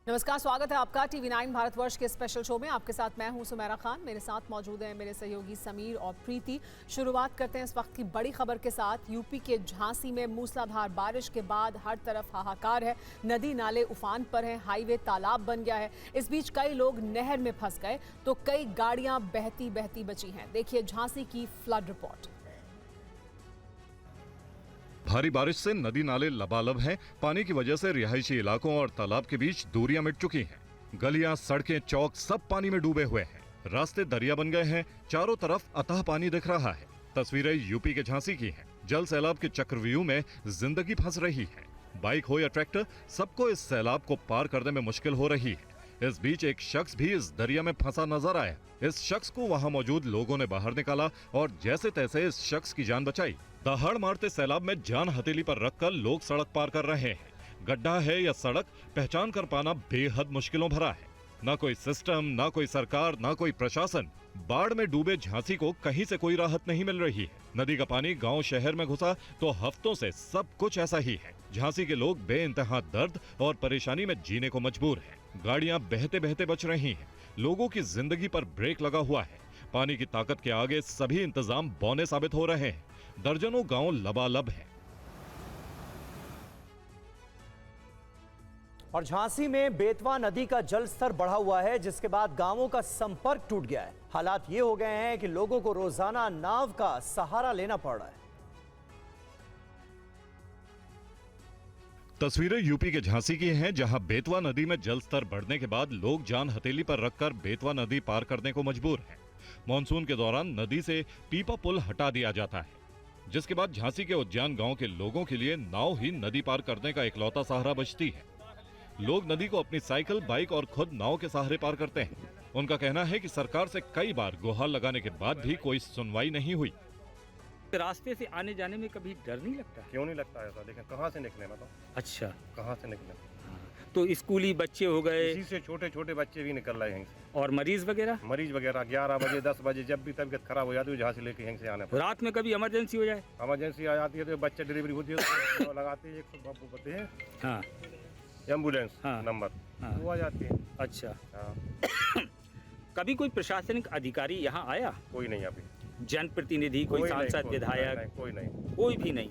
नमस्कार, स्वागत है आपका TV9 भारतवर्ष के स्पेशल शो में। आपके साथ मैं हूं सुमेरा खान। मेरे साथ मौजूद हैं मेरे सहयोगी समीर और प्रीति। शुरुआत करते हैं इस वक्त की बड़ी खबर के साथ। यूपी के झांसी में मूसलाधार बारिश के बाद हर तरफ हाहाकार है। नदी नाले उफान पर हैं, हाईवे तालाब बन गया है। इस बीच कई लोग नहर में फंस गए तो कई गाड़ियां बहती बहती बची हैं। देखिए झांसी की फ्लड रिपोर्ट। भारी बारिश से नदी नाले लबालब हैं। पानी की वजह से रिहायशी इलाकों और तालाब के बीच दूरियां मिट चुकी हैं। गलियां, सड़कें, चौक सब पानी में डूबे हुए हैं। रास्ते दरिया बन गए हैं। चारों तरफ अथाह पानी दिख रहा है। तस्वीरें यूपी के झांसी की हैं। जल सैलाब के चक्रव्यूह में जिंदगी फंस रही है। बाइक हो या ट्रैक्टर, सबको इस सैलाब को पार करने में मुश्किल हो रही है। इस बीच एक शख्स भी इस दरिया में फंसा नजर आया। इस शख्स को वहां मौजूद लोगों ने बाहर निकाला और जैसे तैसे इस शख्स की जान बचाई। दहाड़ मारते सैलाब में जान हथेली पर रखकर लोग सड़क पार कर रहे हैं। गड्ढा है या सड़क, पहचान कर पाना बेहद मुश्किलों भरा है। ना कोई सिस्टम, ना कोई सरकार, ना कोई प्रशासन। बाढ़ में डूबे झांसी को कहीं से कोई राहत नहीं मिल रही है। नदी का पानी गांव शहर में घुसा तो हफ्तों से सब कुछ ऐसा ही है। झांसी के लोग बेइंतहा दर्द और परेशानी में जीने को मजबूर हैं। गाड़ियां बहते बहते बच रही हैं। लोगों की जिंदगी पर ब्रेक लगा हुआ है। पानी की ताकत के आगे सभी इंतजाम बौने साबित हो रहे हैं। दर्जनों गांव लबालब हैं। और झांसी में बेतवा नदी का जल स्तर बढ़ा हुआ है, जिसके बाद गांवों का संपर्क टूट गया है। हालात ये हो गए हैं कि लोगों को रोजाना नाव का सहारा लेना पड़ रहा है। तस्वीरें यूपी के झांसी की हैं, जहां बेतवा नदी में जल स्तर बढ़ने के बाद लोग जान हथेली पर रखकर बेतवा नदी पार करने को मजबूर हैं। मानसून के दौरान नदी से पीपा पुल हटा दिया जाता है, जिसके बाद झांसी के उद्यान गांव के लोगों के लिए नाव ही नदी पार करने का इकलौता सहारा बचती है। लोग नदी को अपनी साइकिल, बाइक और खुद नाव के सहारे पार करते हैं। उनका कहना है कि सरकार से कई बार गुहार लगाने के बाद भी कोई सुनवाई नहीं हुई। रास्ते से आने जाने में कभी डर नहीं लगता? क्यों नहीं लगता है? लेकिन कहाँ से निकले बताओ? अच्छा, कहाँ से निकले? तो स्कूली बच्चे हो गए, इसी से छोटे छोटे बच्चे भी निकल रहे हैं यहीं से। और मरीज वगैरह 11 बजे 10 बजे जब भी तबीयत खराब हो जाती है, जहाँ से लेके यहीं से आने पर। रात में कभी इमरजेंसी हो जाए? इमरजेंसी आ जाती है तो बच्चे डिलीवरी होती है तो लगाते हैं 100 होते हैं। हाँ, एम्बुलेंस नंबर, वो आ जाती है। अच्छा, कभी कोई प्रशासनिक अधिकारी यहाँ आया? कोई नहीं अभी। जनप्रतिनिधि, कोई सांसद, विधायक? कोई नहीं, कोई भी नहीं।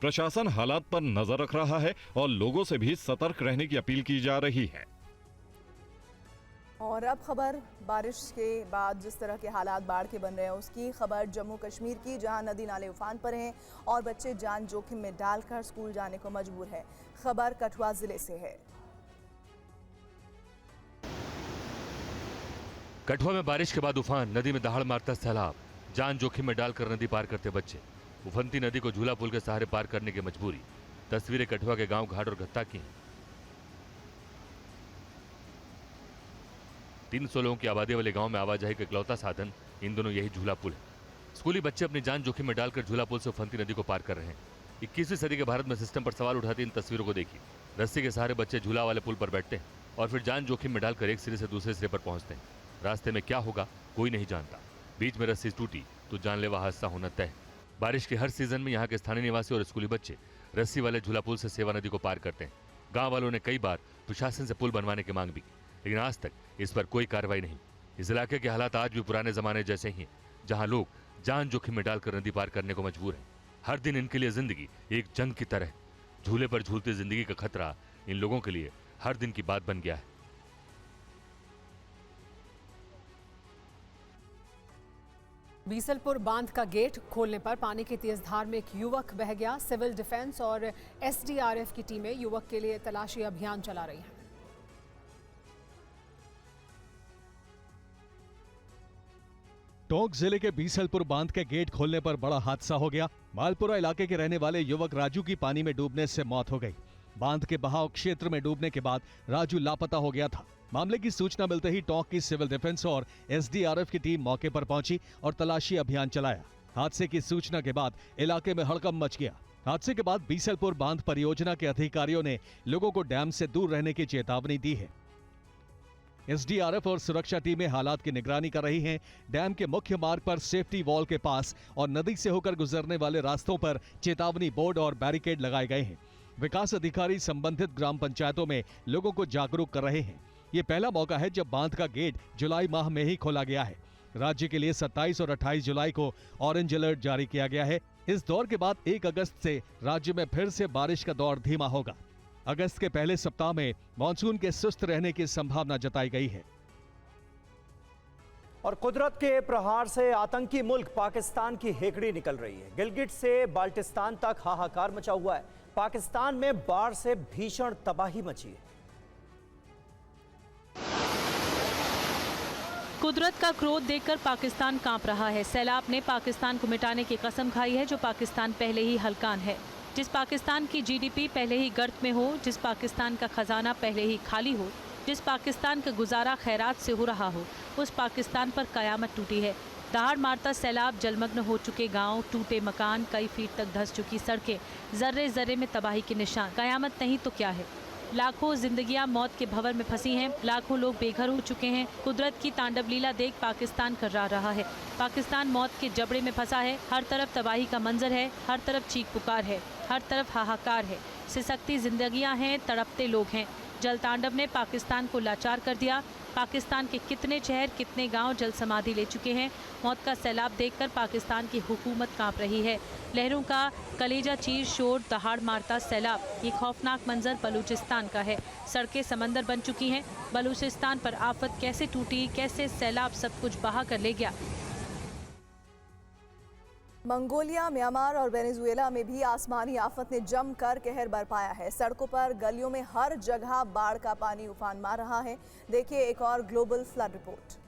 प्रशासन हालात पर नजर रख रहा है और लोगों से भी सतर्क रहने की अपील की जा रही है। और अब खबर बारिश के बाद जिस तरह के हालात बाढ़ के बन रहे हैं उसकी खबर जम्मू कश्मीर की, जहां नदी नाले उफान पर हैं और बच्चे जान जोखिम में डालकर स्कूल जाने को मजबूर है। खबर कठुआ जिले से है। कठुआ में बारिश के बाद उफान, नदी में दहाड़ मारता सैलाब, जान जोखिम में डालकर नदी पार करते बच्चे। उफनती नदी को झूला पुल के सहारे पार करने की मजबूरी। तस्वीरें कठुआ के गांव घाट और गत्ता की हैं। 300 लोगों की आबादी वाले गांव में आवाजाही का इकलौता साधन इन दोनों यही झूला पुल है। स्कूली बच्चे अपनी जान जोखिम में डालकर झूला पुल से उफनती नदी को पार कर रहे हैं। 21वीं सदी के भारत में सिस्टम पर सवाल उठाती इन तस्वीरों को देखिए। रस्सी के सहारे बच्चे झूला वाले पुल पर बैठते हैं और फिर जान जोखिम में डालकर एक सिरे से दूसरे सिरे पर पहुंचते हैं। रास्ते में क्या होगा कोई नहीं जानता। बीच में रस्सी टूटी तो जानलेवा हादसा होना तय। बारिश के हर सीजन में यहाँ के स्थानीय निवासी और स्कूली बच्चे रस्सी वाले झूला पुल से सेवा नदी को पार करते हैं। गांव वालों ने कई बार प्रशासन से पुल बनवाने की मांग भी की, लेकिन आज तक इस पर कोई कार्रवाई नहीं। इस इलाके के हालात आज भी पुराने जमाने जैसे ही हैं, जहां लोग जान जोखिम में डालकर नदी पार करने को मजबूर हैं। हर दिन इनके लिए जिंदगी एक जंग की तरह। झूले पर झूलती जिंदगी का खतरा इन लोगों के लिए हर दिन की बात बन गया है। बीसलपुर बांध का गेट खोलने पर पानी की तेज धार में एक युवक बह गया। सिविल डिफेंस और एसडीआरएफ की टीमें युवक के लिए तलाशी अभियान चला रही हैं। टोंक जिले के बीसलपुर बांध के गेट खोलने पर बड़ा हादसा हो गया। मालपुरा इलाके के रहने वाले युवक राजू की पानी में डूबने से मौत हो गई। बांध के बहाव क्षेत्र में डूबने के बाद राजू लापता हो गया था। मामले की सूचना मिलते ही टोंक की सिविल डिफेंस और एसडीआरएफ की टीम मौके पर पहुंची और तलाशी अभियान चलाया। हादसे की सूचना के बाद इलाके में हड़कंप मच गया। हादसे के बाद बीसलपुर बांध परियोजना के अधिकारियों ने लोगों को डैम से दूर रहने की चेतावनी दी है। एसडीआरएफ और सुरक्षा टीमें हालात की निगरानी कर रही हैं। डैम के मुख्य मार्ग पर सेफ्टी वॉल के पास और नदी से होकर गुजरने वाले रास्तों पर चेतावनी बोर्ड और बैरिकेड लगाए गए हैं। विकास अधिकारी संबंधित ग्राम पंचायतों में लोगों को जागरूक कर रहे हैं। ये पहला मौका है जब बांध का गेट जुलाई माह में ही खोला गया है। राज्य के लिए 27 और 28 जुलाई को ऑरेंज अलर्ट जारी किया गया है। इस दौर के बाद 1 अगस्त से राज्य में फिर से बारिश का दौर धीमा होगा। अगस्त के पहले सप्ताह में मानसून के सुस्त रहने की संभावना जताई गई है। और कुदरत के प्रहार से आतंकी मुल्क पाकिस्तान की हेकड़ी निकल रही है। गिलगिट से बाल्टिस्तान तक हाहाकार मचा हुआ है। पाकिस्तान में बाढ़ से भीषण तबाही मची है। कुदरत का क्रोध देखकर पाकिस्तान कांप रहा है। सैलाब ने पाकिस्तान को मिटाने की कसम खाई है, जो पाकिस्तान पहले ही हलकान है। जिस पाकिस्तान की जीडीपी पहले ही गर्त में हो, जिस पाकिस्तान का खजाना पहले ही खाली हो, जिस पाकिस्तान का गुजारा खैरात से हो रहा हो, उस पाकिस्तान पर कयामत टूटी है। दहाड़ मारता सैलाब, जलमग्न हो चुके गांव, टूटे मकान, कई फीट तक धंस चुकी सड़कें, जर्रे जर्रे में तबाही के निशान। कयामत नहीं तो क्या है। लाखों जिंदगियां मौत के भंवर में फंसी हैं, लाखों लोग बेघर हो चुके हैं। कुदरत की तांडव लीला देख पाकिस्तान कर्रा रहा है। पाकिस्तान मौत के जबड़े में फंसा है। हर तरफ तबाही का मंजर है, हर तरफ चीख पुकार है, हर तरफ हाहाकार है। सिसकती जिंदगियां हैं, तड़पते लोग हैं। जल तांडव ने पाकिस्तान को लाचार कर दिया। पाकिस्तान के कितने शहर, कितने गांव जल समाधि ले चुके हैं। मौत का सैलाब देखकर पाकिस्तान की हुकूमत कांप रही है। लहरों का कलेजा चीर शोर, दहाड़ मारता सैलाब, ये खौफनाक मंजर बलूचिस्तान का है। सड़कें समंदर बन चुकी हैं। बलूचिस्तान पर आफत कैसे टूटी, कैसे सैलाब सब कुछ बहा कर ले गया। मंगोलिया, म्यांमार और वेनेजुएला में भी आसमानी आफत ने जमकर कहर बरपाया है। सड़कों पर, गलियों में हर जगह बाढ़ का पानी उफान मार रहा है। देखिए एक और ग्लोबल फ्लड रिपोर्ट।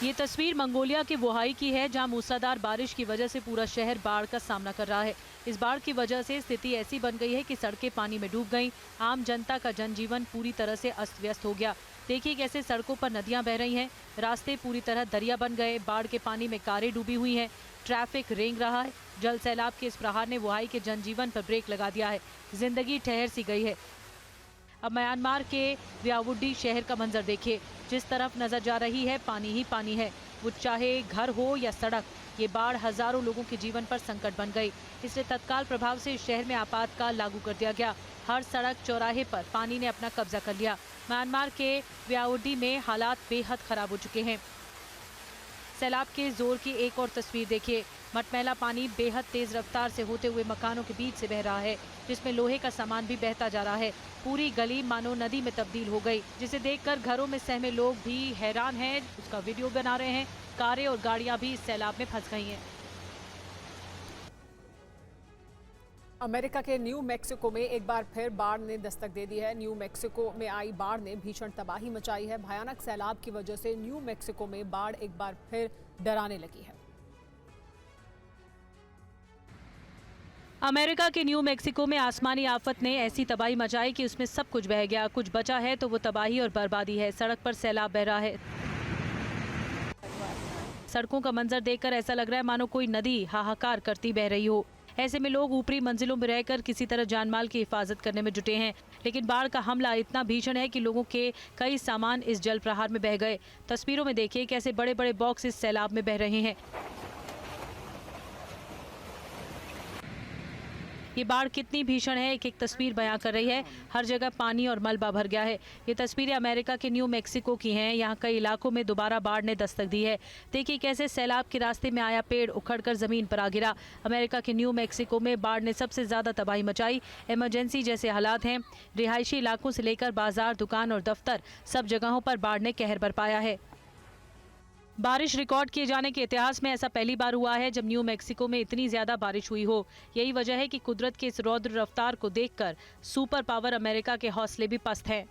ये तस्वीर मंगोलिया के वोहाई की है, जहां मूसलाधार बारिश की वजह से पूरा शहर बाढ़ का सामना कर रहा है। इस बाढ़ की वजह से स्थिति ऐसी बन गई है कि सड़कें पानी में डूब गईं। आम जनता का जनजीवन पूरी तरह से अस्त व्यस्त हो गया। देखिए कैसे सड़कों पर नदियां बह रही हैं, रास्ते पूरी तरह दरिया बन गए। बाढ़ के पानी में कारें डूबी हुई हैं, ट्रैफिक रेंग रहा है। जल सैलाब के इस प्रहार ने वोहाई के जनजीवन पर ब्रेक लगा दिया है। जिंदगी ठहर सी गई है। अब म्यांमार के व्यावुडी शहर का मंजर देखिए। जिस तरफ नजर जा रही है पानी ही पानी है। वो चाहे घर हो या सड़क, ये बाढ़ हजारों लोगों के जीवन पर संकट बन गई। इसलिए तत्काल प्रभाव से इस शहर में आपातकाल लागू कर दिया गया। हर सड़क चौराहे पर पानी ने अपना कब्जा कर लिया। म्यांमार के व्यावुडी में हालात बेहद खराब हो चुके हैं। सैलाब के जोर की एक और तस्वीर देखिए। मटमैला पानी बेहद तेज रफ्तार से होते हुए मकानों के बीच से बह रहा है, जिसमें लोहे का सामान भी बहता जा रहा है। पूरी गली मानो नदी में तब्दील हो गई, जिसे देखकर घरों में सहमे लोग भी हैरान हैं। उसका वीडियो बना रहे हैं। कारें और गाड़ियां भी इस सैलाब में फंस गई हैं। अमेरिका के न्यू मैक्सिको में एक बार फिर बाढ़ ने दस्तक दे दी है। न्यू मैक्सिको में आई बाढ़ ने भीषण तबाही मचाई है। भयानक सैलाब की वजह से न्यू मैक्सिको में बाढ़ एक बार फिर डराने लगी है। अमेरिका के न्यू मैक्सिको में आसमानी आफत ने ऐसी तबाही मचाई कि उसमें सब कुछ बह गया। कुछ बचा है तो वो तबाही और बर्बादी है। सड़क पर सैलाब बह रहा है। सड़कों का मंजर देखकर ऐसा लग रहा है मानो कोई नदी हाहाकार करती बह रही हो। ऐसे में लोग ऊपरी मंजिलों में रहकर किसी तरह जानमाल की हिफाजत करने में जुटे हैं। लेकिन बाढ़ का हमला इतना भीषण है कि लोगों के कई सामान इस जल प्रहार में बह गए। तस्वीरों में देखिए कैसे बड़े बड़े बॉक्स इस सैलाब में बह रहे हैं। ये बाढ़ कितनी भीषण है, एक एक तस्वीर बयां कर रही है। हर जगह पानी और मलबा भर गया है। ये तस्वीरें अमेरिका के न्यू मैक्सिको की हैं। यहाँ कई इलाकों में दोबारा बाढ़ ने दस्तक दी है। देखिए कैसे सैलाब के रास्ते में आया पेड़ उखड़कर जमीन पर आ गिरा। अमेरिका के न्यू मैक्सिको में बाढ़ ने सबसे ज्यादा तबाही मचाई। इमरजेंसी जैसे हालात हैं। रिहायशी इलाकों से लेकर बाजार, दुकान और दफ्तर, सब जगहों पर बाढ़ ने कहर बरपाया है। बारिश रिकॉर्ड किए जाने के इतिहास में ऐसा पहली बार हुआ है जब न्यू मैक्सिको में इतनी ज्यादा बारिश हुई हो। यही वजह है कि कुदरत के इस रौद्र रफ्तार को देखकर सुपर पावर अमेरिका के हौसले भी पस्त हैं।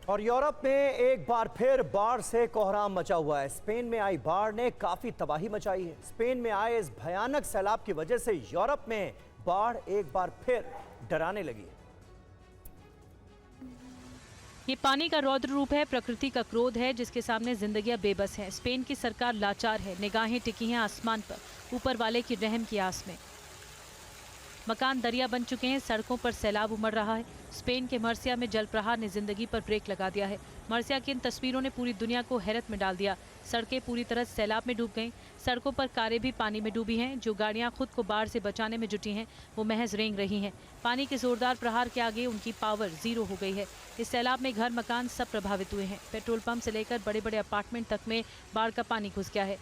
और यूरोप में एक बार फिर बाढ़ से कोहराम मचा हुआ है। स्पेन में आई बाढ़ ने काफी तबाही मचाई है। स्पेन में आए इस भयानक सैलाब की वजह से यूरोप में बाढ़ एक बार फिर डराने लगी है। ये पानी का रौद्र रूप है, प्रकृति का क्रोध है जिसके सामने जिंदगियां बेबस हैं। स्पेन की सरकार लाचार है, निगाहें टिकी हैं आसमान पर, ऊपर वाले की रहम की आस में। मकान दरिया बन चुके हैं, सड़कों पर सैलाब उमड़ रहा है। स्पेन के मर्सिया में जल प्रहार ने जिंदगी पर ब्रेक लगा दिया है। मर्सिया की इन तस्वीरों ने पूरी दुनिया को हैरत में डाल दिया। सड़कें पूरी तरह सैलाब में डूब गईं। सड़कों पर कारें भी पानी में डूबी हैं। जो गाड़ियां खुद को बाढ़ से बचाने में जुटी हैं, वो महज रेंग रही हैं। पानी के जोरदार प्रहार के आगे उनकी पावर जीरो हो गई है। इस सैलाब में घर मकान सब प्रभावित हुए हैं। पेट्रोल पंप से लेकर बड़े बड़े अपार्टमेंट तक में बाढ़ का पानी घुस गया है।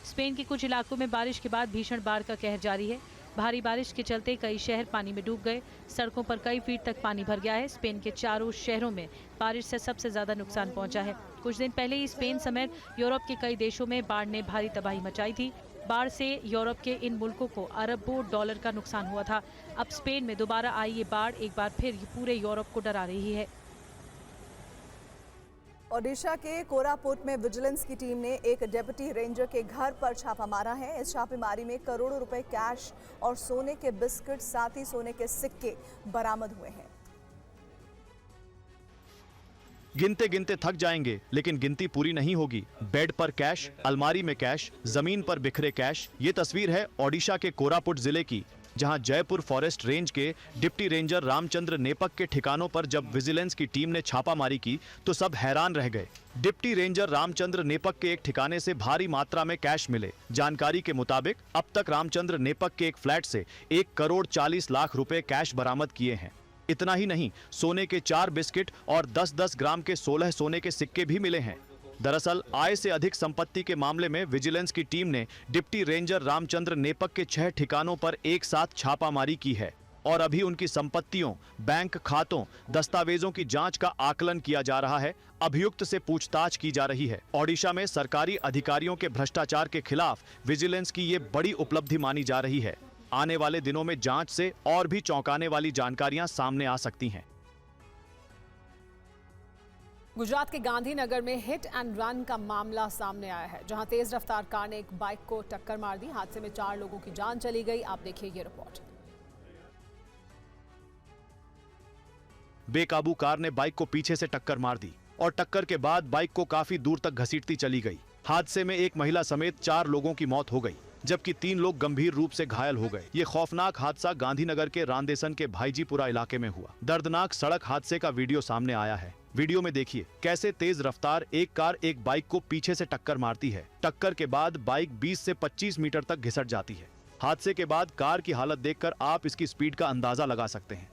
स्पेन के कुछ इलाकों में बारिश के बाद भीषण बाढ़ का कहर जारी है। भारी बारिश के चलते कई शहर पानी में डूब गए। सड़कों पर कई फीट तक पानी भर गया है। स्पेन के चारों शहरों में बारिश से सबसे ज्यादा नुकसान पहुंचा है। कुछ दिन पहले ही स्पेन समेत यूरोप के कई देशों में बाढ़ ने भारी तबाही मचाई थी। बाढ़ से यूरोप के इन मुल्कों को अरबों डॉलर का नुकसान हुआ था। अब स्पेन में दोबारा आई ये बाढ़ एक बार फिर पूरे यूरोप को डरा रही है। ओडिशा के कोरापुट में विजिलेंस की टीम ने एक डेप्यूटी रेंजर के घर पर छापा मारा है। इस छापेमारी में करोड़ों रुपए कैश और सोने के बिस्किट, साथ ही सोने के सिक्के बरामद हुए हैं। गिनते गिनते थक जाएंगे, लेकिन गिनती पूरी नहीं होगी। बेड पर कैश, अलमारी में कैश, जमीन पर बिखरे कैश। ये तस्वीर है ओडिशा के कोरापुट जिले की, जहां जयपुर फॉरेस्ट रेंज के डिप्टी रेंजर रामचंद्र नेपक के ठिकानों पर जब विजिलेंस की टीम ने छापामारी की तो सब हैरान रह गए। डिप्टी रेंजर रामचंद्र नेपक के एक ठिकाने से भारी मात्रा में कैश मिले। जानकारी के मुताबिक अब तक रामचंद्र नेपक के एक फ्लैट से 1,40,00,000 रुपए कैश बरामद किए हैं। इतना ही नहीं, सोने के 4 बिस्किट और 10-10 ग्राम के 16 सोने के सिक्के भी मिले हैं। दरअसल आय से अधिक संपत्ति के मामले में विजिलेंस की टीम ने डिप्टी रेंजर रामचंद्र नेपक के 6 ठिकानों पर एक साथ छापामारी की है और अभी उनकी संपत्तियों, बैंक खातों, दस्तावेजों की जांच का आकलन किया जा रहा है। अभियुक्त से पूछताछ की जा रही है। ओडिशा में सरकारी अधिकारियों के भ्रष्टाचार के खिलाफ विजिलेंस की ये बड़ी उपलब्धि मानी जा रही है। आने वाले दिनों में जांच से और भी चौंकाने वाली जानकारियां सामने आ सकती हैं। गुजरात के गांधीनगर में हिट एंड रन का मामला सामने आया है, जहां तेज रफ्तार कार ने एक बाइक को टक्कर मार दी। हादसे में 4 लोगों की जान चली गई। आप देखिए ये रिपोर्ट। बेकाबू कार ने बाइक को पीछे से टक्कर मार दी और टक्कर के बाद बाइक को काफी दूर तक घसीटती चली गई। हादसे में एक महिला समेत 4 लोगों की मौत हो गई, जबकि 3 लोग गंभीर रूप से घायल हो गए। ये खौफनाक हादसा गांधीनगर के रांदेसन के भाईजीपुरा इलाके में हुआ। दर्दनाक सड़क हादसे का वीडियो सामने आया है। वीडियो में देखिए कैसे तेज रफ्तार एक कार एक बाइक को पीछे से टक्कर मारती है। टक्कर के बाद बाइक 20 से 25 मीटर तक घिसट जाती है। हादसे के बाद कार की हालत देखकर आप इसकी स्पीड का अंदाजा लगा सकते हैं।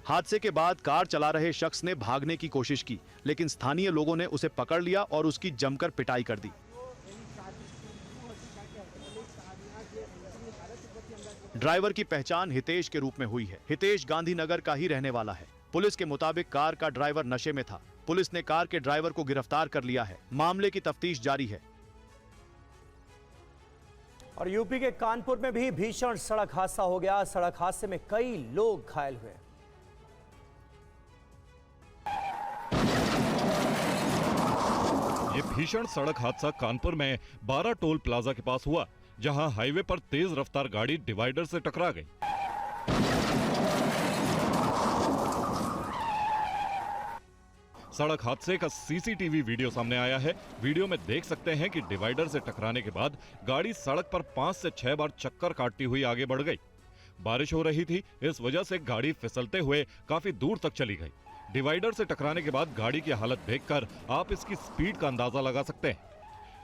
हादसे के बाद कार चला रहे शख्स ने भागने की कोशिश की, लेकिन स्थानीय लोगों ने उसे पकड़ लिया और उसकी जमकर पिटाई कर दी। ड्राइवर की पहचान हितेश के रूप में हुई है। हितेश गांधीनगर का ही रहने वाला है। पुलिस के मुताबिक कार का ड्राइवर नशे में था। पुलिस ने कार के ड्राइवर को गिरफ्तार कर लिया है। मामले की तफ्तीश जारी है। और यूपी के कानपुर में भी भीषण सड़क हादसा हो गया। सड़क हादसे में कई लोग घायल हुए। ये भीषण सड़क हादसा कानपुर में 12 टोल प्लाजा के पास हुआ, जहां हाईवे पर तेज रफ्तार गाड़ी डिवाइडर से टकरा गई। सड़क हादसे का सीसीटीवी वीडियो सामने आया है। वीडियो में देख सकते हैं कि डिवाइडर से टकराने के बाद गाड़ी सड़क पर 5 से 6 बार चक्कर काटती हुई आगे बढ़ गई। बारिश हो रही थी, इस वजह से गाड़ी फिसलते हुए काफी दूर तक चली गई। डिवाइडर से टकराने के बाद गाड़ी की हालत देखकर आप इसकी स्पीड का अंदाजा लगा सकते हैं।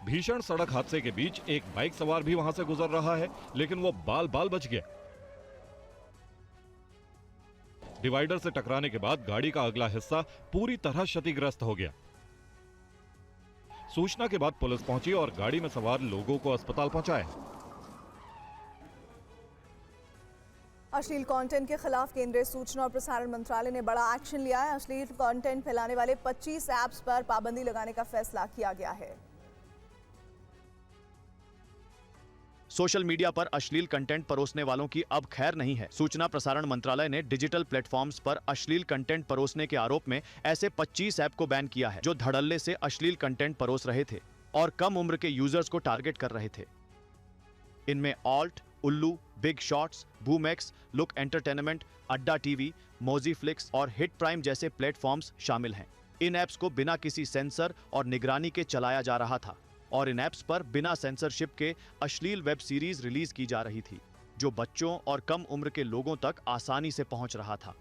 भीषण सड़क हादसे के बीच एक बाइक सवार भी वहां से गुजर रहा है, लेकिन वो बाल बाल बच गया। डिवाइडर से टकराने के बाद गाड़ी का अगला हिस्सा पूरी तरह क्षतिग्रस्त हो गया। सूचना के बाद पुलिस पहुंची और गाड़ी में सवार लोगों को अस्पताल पहुंचाया। अश्लील कंटेंट के खिलाफ केंद्रीय सूचना और प्रसारण मंत्रालय ने बड़ा एक्शन लिया है। अश्लील कंटेंट फैलाने वाले 25 ऐप्स पर पाबंदी लगाने का फैसला किया गया है। सोशल मीडिया पर अश्लील कंटेंट परोसने वालों की अब खैर नहीं है। सूचना प्रसारण मंत्रालय ने डिजिटल प्लेटफॉर्म्स पर अश्लील कंटेंट परोसने के आरोप में ऐसे 25 ऐप को बैन किया है, जो धड़ल्ले से अश्लील कंटेंट परोस रहे थे और कम उम्र के यूजर्स को टारगेट कर रहे थे। इनमें ऑल्ट, उल्लू, बिग शॉट्स, बूमैक्स, लुक एंटरटेनमेंट, अड्डा टीवी, मोजी फ्लिक्स और हिट प्राइम जैसे प्लेटफॉर्म्स शामिल हैं। इन ऐप्स को बिना किसी सेंसर और निगरानी के चलाया जा रहा था। और इन ऐप्स पर बिना सेंसरशिप के अश्लील वेब सीरीज रिलीज की जा रही थी, जो बच्चों और कम उम्र के लोगों तक आसानी से पहुंच रहा था।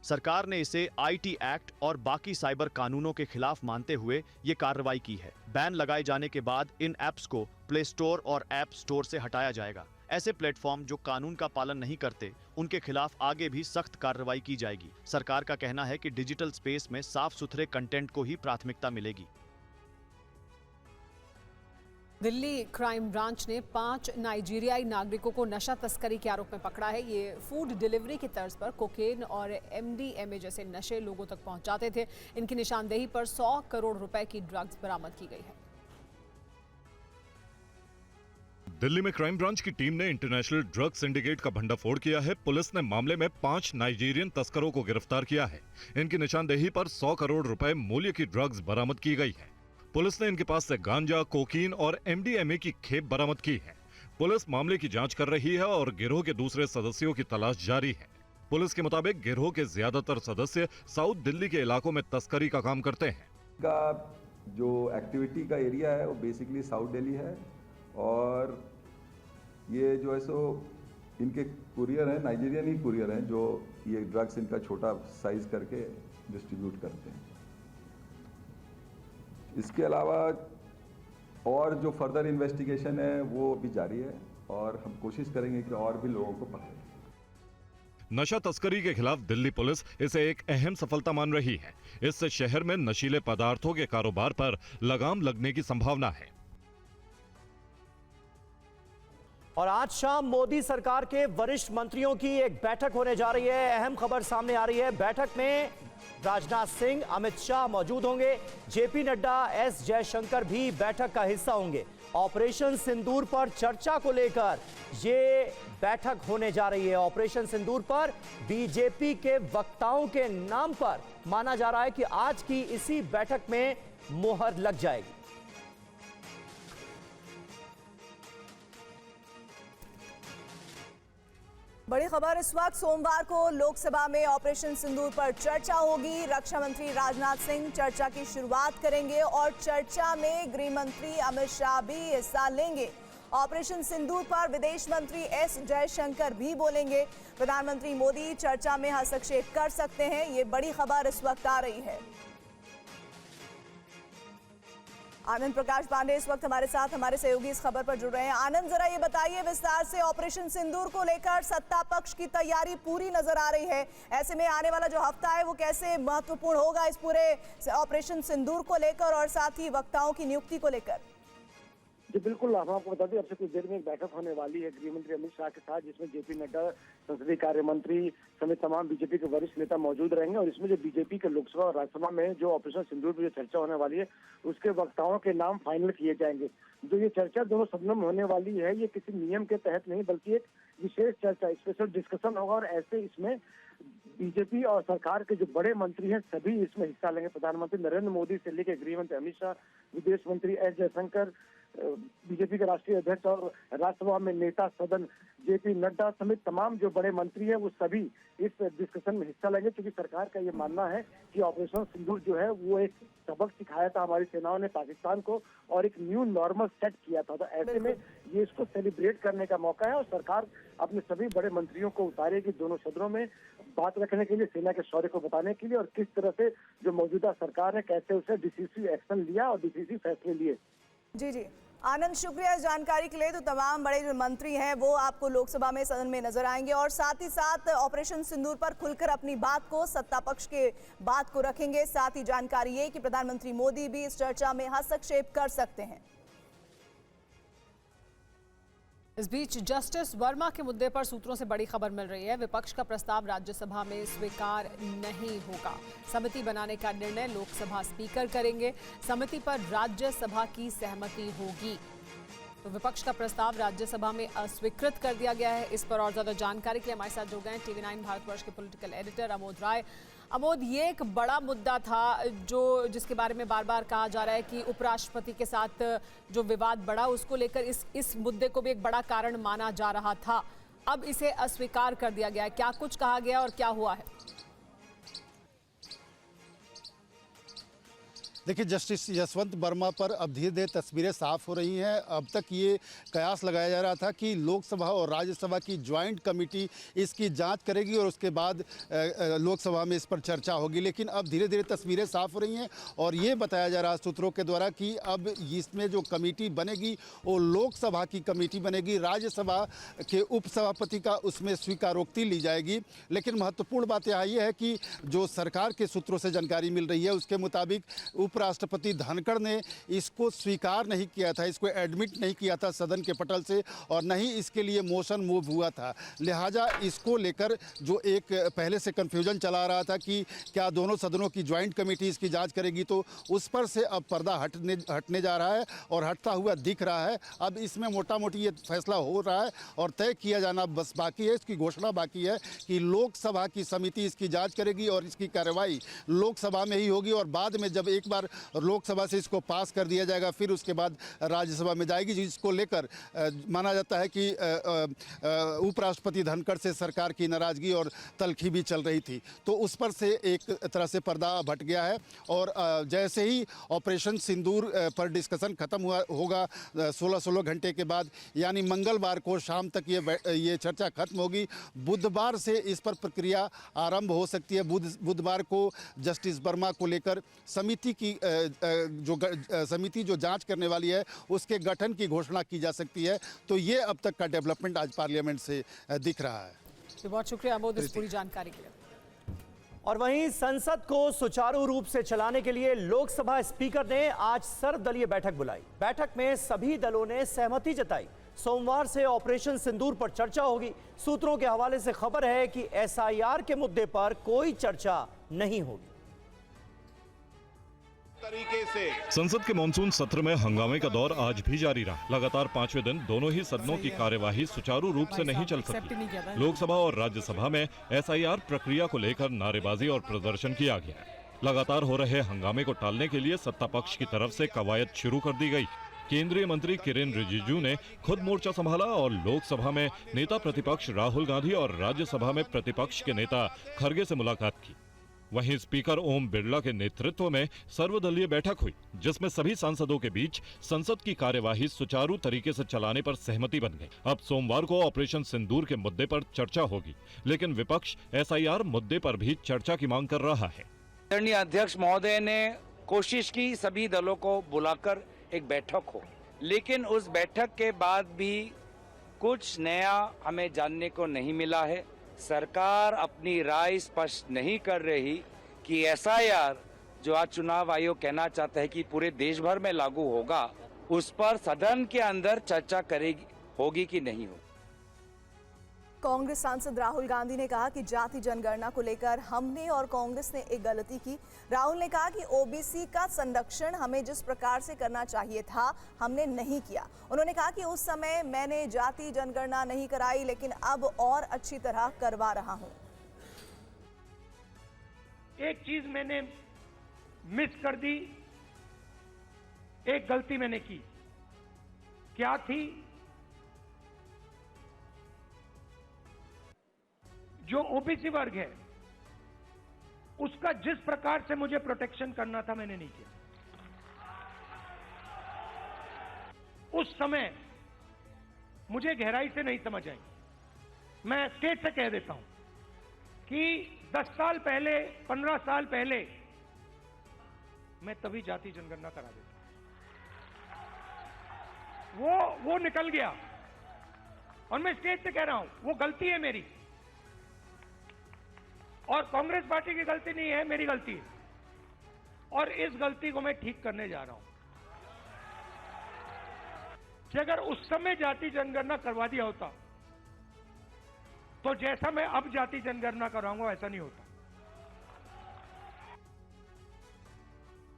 सरकार ने इसे आईटी एक्ट और बाकी साइबर कानूनों के खिलाफ मानते हुए ये कार्रवाई की है। बैन लगाए जाने के बाद इन ऐप्स को प्ले स्टोर और ऐप स्टोर से हटाया जाएगा। ऐसे प्लेटफॉर्म जो कानून का पालन नहीं करते, उनके खिलाफ आगे भी सख्त कार्रवाई की जाएगी। सरकार का कहना है कि डिजिटल स्पेस में साफ सुथरे कंटेंट को ही प्राथमिकता मिलेगी। दिल्ली क्राइम ब्रांच ने 5 नाइजीरियाई नागरिकों को नशा तस्करी के आरोप में पकड़ा है। ये फूड डिलीवरी की तर्ज पर कोकेन और एमडीएमए जैसे नशे लोगों तक पहुंचाते थे। इनकी निशानदेही पर 100 करोड़ रुपए की ड्रग्स बरामद की गई है। दिल्ली में क्राइम ब्रांच की टीम ने इंटरनेशनल ड्रग सिंडिकेट का भंडाफोड़ किया है। पुलिस ने मामले में 5 नाइजीरियन तस्करों को गिरफ्तार किया है। इनकी निशानदेही पर 100 करोड़ रुपए मूल्य की ड्रग्स बरामद की गई है। पुलिस ने इनके पास से गांजा, कोकीन और एमडीएमए की खेप बरामद की है। पुलिस मामले की जांच कर रही है और गिरोह के दूसरे सदस्यों की तलाश जारी है। पुलिस के मुताबिक गिरोह के ज्यादातर सदस्य साउथ दिल्ली के इलाकों में तस्करी का काम करते हैं। का जो एक्टिविटी का एरिया है वो बेसिकली साउथ दिल्ली है और ये जो है सो इनके कुरियर हैं, नाइजीरियन ही कुरियर हैं जो ये ड्रग्स इनका छोटा साइज करके डिस्ट्रीब्यूट करते हैं। इसके अलावा और जो फर्दर इन्वेस्टिगेशन है वो भी जारी है और हम कोशिश करेंगे कि और भी लोगों को पकड़ें। नशा तस्करी के खिलाफ दिल्ली पुलिस इसे एक अहम सफलता मान रही है। इससे शहर में नशीले पदार्थों के कारोबार पर लगाम लगने की संभावना है। और आज शाम मोदी सरकार के वरिष्ठ मंत्रियों की एक बैठक होने जा रही है। अहम खबर सामने आ रही है। बैठक में राजनाथ सिंह, अमित शाह मौजूद होंगे। जेपी नड्डा, एस जयशंकर भी बैठक का हिस्सा होंगे। ऑपरेशन सिंदूर पर चर्चा को लेकर ये बैठक होने जा रही है। ऑपरेशन सिंदूर पर बीजेपी के वक्ताओं के नाम पर माना जा रहा है कि आज की इसी बैठक में मुहर लग जाएगी। बड़ी खबर इस वक्त सोमवार को लोकसभा में ऑपरेशन सिंदूर पर चर्चा होगी। रक्षा मंत्री राजनाथ सिंह चर्चा की शुरुआत करेंगे और चर्चा में गृह मंत्री अमित शाह भी हिस्सा लेंगे। ऑपरेशन सिंदूर पर विदेश मंत्री एस जयशंकर भी बोलेंगे। प्रधानमंत्री मोदी चर्चा में हस्तक्षेप कर सकते हैं, ये बड़ी खबर इस वक्त आ रही है। आनंद प्रकाश पांडे इस वक्त हमारे साथ, हमारे सहयोगी इस खबर पर जुड़ रहे हैं। आनंद, जरा ये बताइए विस्तार से, ऑपरेशन सिंदूर को लेकर सत्ता पक्ष की तैयारी पूरी नजर आ रही है। ऐसे में आने वाला जो हफ्ता है वो कैसे महत्वपूर्ण होगा इस पूरे ऑपरेशन सिंदूर को लेकर और साथ ही वक्ताओं की नियुक्ति को लेकर? जी बिल्कुल, हम आपको बता दें अब से कुछ देर में एक बैठक होने वाली है गृह मंत्री अमित शाह के साथ, जिसमें जेपी नड्डा, संसदीय कार्य मंत्री समेत तमाम बीजेपी के वरिष्ठ नेता मौजूद रहेंगे। और इसमें जो बीजेपी के लोकसभा और राज्यसभा में जो ऑपरेशन सिंदूर पर जो चर्चा होने वाली है उसके वक्ताओं के नाम फाइनल किए जाएंगे। जो ये चर्चा दोनों सदनों में होने वाली है ये किसी नियम के तहत नहीं बल्कि एक विशेष चर्चा, स्पेशल डिस्कशन होगा और ऐसे इसमें बीजेपी और सरकार के जो बड़े मंत्री हैं सभी इसमें हिस्सा लेंगे। प्रधानमंत्री नरेंद्र मोदी से लेकर गृह मंत्री अमित शाह, विदेश मंत्री एस जयशंकर, बीजेपी के राष्ट्रीय अध्यक्ष और राज्यसभा में नेता सदन जेपी नड्डा समेत तमाम जो बड़े मंत्री हैं वो सभी इस डिस्कशन में हिस्सा लेंगे, क्योंकि सरकार का ये मानना है कि ऑपरेशन सिंदूर जो है वो एक सबक सिखाया था हमारी सेनाओं ने पाकिस्तान को और एक न्यू नॉर्मल सेट किया था। तो ऐसे में ये इसको सेलिब्रेट करने का मौका है और सरकार अपने सभी बड़े मंत्रियों को उतारेगी दोनों सदनों में बात रखने के लिए, सेना के शौर्य को बताने के लिए और किस तरह से जो मौजूदा सरकार है कैसे उसे डिसिसिव एक्शन लिया और डिसिसिव फैसले लिए। जी आनंद, शुक्रिया इस जानकारी के लिए। तो तमाम बड़े जो मंत्री हैं वो आपको लोकसभा में सदन में नजर आएंगे और साथ ही साथ ऑपरेशन सिंदूर पर खुलकर अपनी बात को, सत्ता पक्ष के बात को रखेंगे। साथ ही जानकारी ये कि प्रधानमंत्री मोदी भी इस चर्चा में हस्तक्षेप कर सकते हैं। इस बीच जस्टिस वर्मा के मुद्दे पर सूत्रों से बड़ी खबर मिल रही है। विपक्ष का प्रस्ताव राज्यसभा में स्वीकार नहीं होगा। समिति बनाने का निर्णय लोकसभा स्पीकर करेंगे। समिति पर राज्यसभा की सहमति होगी। तो विपक्ष का प्रस्ताव राज्यसभा में अस्वीकृत कर दिया गया है। इस पर और ज्यादा जानकारी के लिए हमारे साथ जुड़ गए TV9 भारतवर्ष के पॉलिटिकल एडिटर अमोद राय। अमोद, ये एक बड़ा मुद्दा था जिसके बारे में बार बार कहा जा रहा है कि उपराष्ट्रपति के साथ जो विवाद बढ़ा उसको लेकर इस मुद्दे को भी एक बड़ा कारण माना जा रहा था। अब इसे अस्वीकार कर दिया गया है। क्या कुछ कहा गया और क्या हुआ है? देखिए, जस्टिस यशवंत वर्मा पर अब धीरे धीरे तस्वीरें साफ हो रही हैं। अब तक ये कयास लगाया जा रहा था कि लोकसभा और राज्यसभा की ज्वाइंट कमेटी इसकी जांच करेगी और उसके बाद लोकसभा में इस पर चर्चा होगी, लेकिन अब धीरे धीरे तस्वीरें साफ हो रही हैं और ये बताया जा रहा है सूत्रों के द्वारा कि अब इसमें जो कमेटी बनेगी वो लोकसभा की कमेटी बनेगी, राज्यसभा के उपसभापति का उसमें स्वीकारोक्ति ली जाएगी। लेकिन महत्वपूर्ण बात यहाँ ये है कि जो सरकार के सूत्रों से जानकारी मिल रही है उसके मुताबिक उपराष्ट्रपति धनखड़ ने इसको स्वीकार नहीं किया था, इसको एडमिट नहीं किया था सदन के पटल से, और न ही इसके लिए मोशन मूव हुआ था। लिहाजा इसको लेकर जो एक पहले से कन्फ्यूजन चला रहा था कि क्या दोनों सदनों की ज्वाइंट कमेटी इसकी जांच करेगी, तो उस पर से अब पर्दा हटने जा रहा है और हटता हुआ दिख रहा है। अब इसमें मोटा मोटी ये फैसला हो रहा है और तय किया जाना बस बाकी है, इसकी घोषणा बाकी है कि लोकसभा की समिति इसकी जाँच करेगी और इसकी कार्रवाई लोकसभा में ही होगी, और बाद में जब एक बार लोकसभा से इसको पास कर दिया जाएगा फिर उसके बाद राज्यसभा में जाएगी, जिसको लेकर माना जाता है कि उपराष्ट्रपति धनखड़ से सरकार की नाराजगी और तलखी भी चल रही थी, तो उस पर से एक तरह से पर्दा हट गया है। और जैसे ही ऑपरेशन सिंदूर पर डिस्कशन खत्म होगा 16-16 घंटे के बाद, यानी मंगलवार को शाम तक ये चर्चा खत्म होगी, बुधवार से इस पर प्रक्रिया आरंभ हो सकती है। बुधवार को जस्टिस वर्मा को लेकर समिति जो जांच करने वाली है उसके गठन की घोषणा की जा सकती है। तो ये अब तक का डेवलपमेंट आज पार्लियामेंट से दिख रहा है। तो बहुत शुक्रिया अमोद इस पूरी जानकारी के लिए। और वहीं संसद को सुचारू रूप से चलाने के लिए लोकसभा स्पीकर ने आज सर्वदलीय बैठक बुलाई। बैठक में सभी दलों ने सहमति जताई। सोमवार से ऑपरेशन सिंदूर पर चर्चा होगी। सूत्रों के हवाले से खबर है कि एसआईआर के मुद्दे पर कोई चर्चा नहीं होगी। तरीके से संसद के मानसून सत्र में हंगामे का दौर आज भी जारी रहा। लगातार 5वें दिन दोनों ही सदनों की कार्यवाही सुचारू रूप से नहीं चल सकी। लोकसभा और राज्यसभा में एसआईआर प्रक्रिया को लेकर नारेबाजी और प्रदर्शन किया गया। लगातार हो रहे हंगामे को टालने के लिए सत्ता पक्ष की तरफ से कवायद शुरू कर दी गई। केंद्रीय मंत्री किरेन रिजिजू ने खुद मोर्चा संभाला और लोकसभा में नेता प्रतिपक्ष राहुल गांधी और राज्यसभा में प्रतिपक्ष के नेता खरगे से मुलाकात की। वहीं स्पीकर ओम बिरला के नेतृत्व में सर्वदलीय बैठक हुई, जिसमें सभी सांसदों के बीच संसद की कार्यवाही सुचारू तरीके से चलाने पर सहमति बन गई। अब सोमवार को ऑपरेशन सिंदूर के मुद्दे पर चर्चा होगी, लेकिन विपक्ष एसआईआर मुद्दे पर भी चर्चा की मांग कर रहा है। आदरणीय अध्यक्ष महोदय ने कोशिश की सभी दलों को बुलाकर एक बैठक हो, लेकिन उस बैठक के बाद भी कुछ नया हमें जानने को नहीं मिला है। सरकार अपनी राय स्पष्ट नहीं कर रही कि एसआईआर जो आज चुनाव आयोग कहना चाहता है कि पूरे देश भर में लागू होगा, उस पर सदन के अंदर चर्चा होगी कि नहीं होगी। कांग्रेस सांसद राहुल गांधी ने कहा कि जाति जनगणना को लेकर हमने और कांग्रेस ने एक गलती की। राहुल ने कहा कि ओबीसी का संरक्षण हमें जिस प्रकार से करना चाहिए था हमने नहीं किया। उन्होंने कहा कि उस समय मैंने जाति जनगणना नहीं कराई, लेकिन अब और अच्छी तरह करवा रहा हूं। एक चीज मैंने मिस कर दी, एक गलती मैंने की। क्या थी? जो ओबीसी वर्ग है उसका जिस प्रकार से मुझे प्रोटेक्शन करना था मैंने नहीं किया। उस समय मुझे गहराई से नहीं समझ आई। मैं स्टेज से कह देता हूं कि 10 साल पहले, 15 साल पहले मैं तभी जाति जनगणना करा देता। वो निकल गया और मैं स्टेज से कह रहा हूं वो गलती है मेरी, और कांग्रेस पार्टी की गलती नहीं है, मेरी गलती है, और इस गलती को मैं ठीक करने जा रहा हूं कि अगर उस समय जाति जनगणना करवा दिया होता तो जैसा मैं अब जाति जनगणना कराऊंगा वैसा नहीं होता।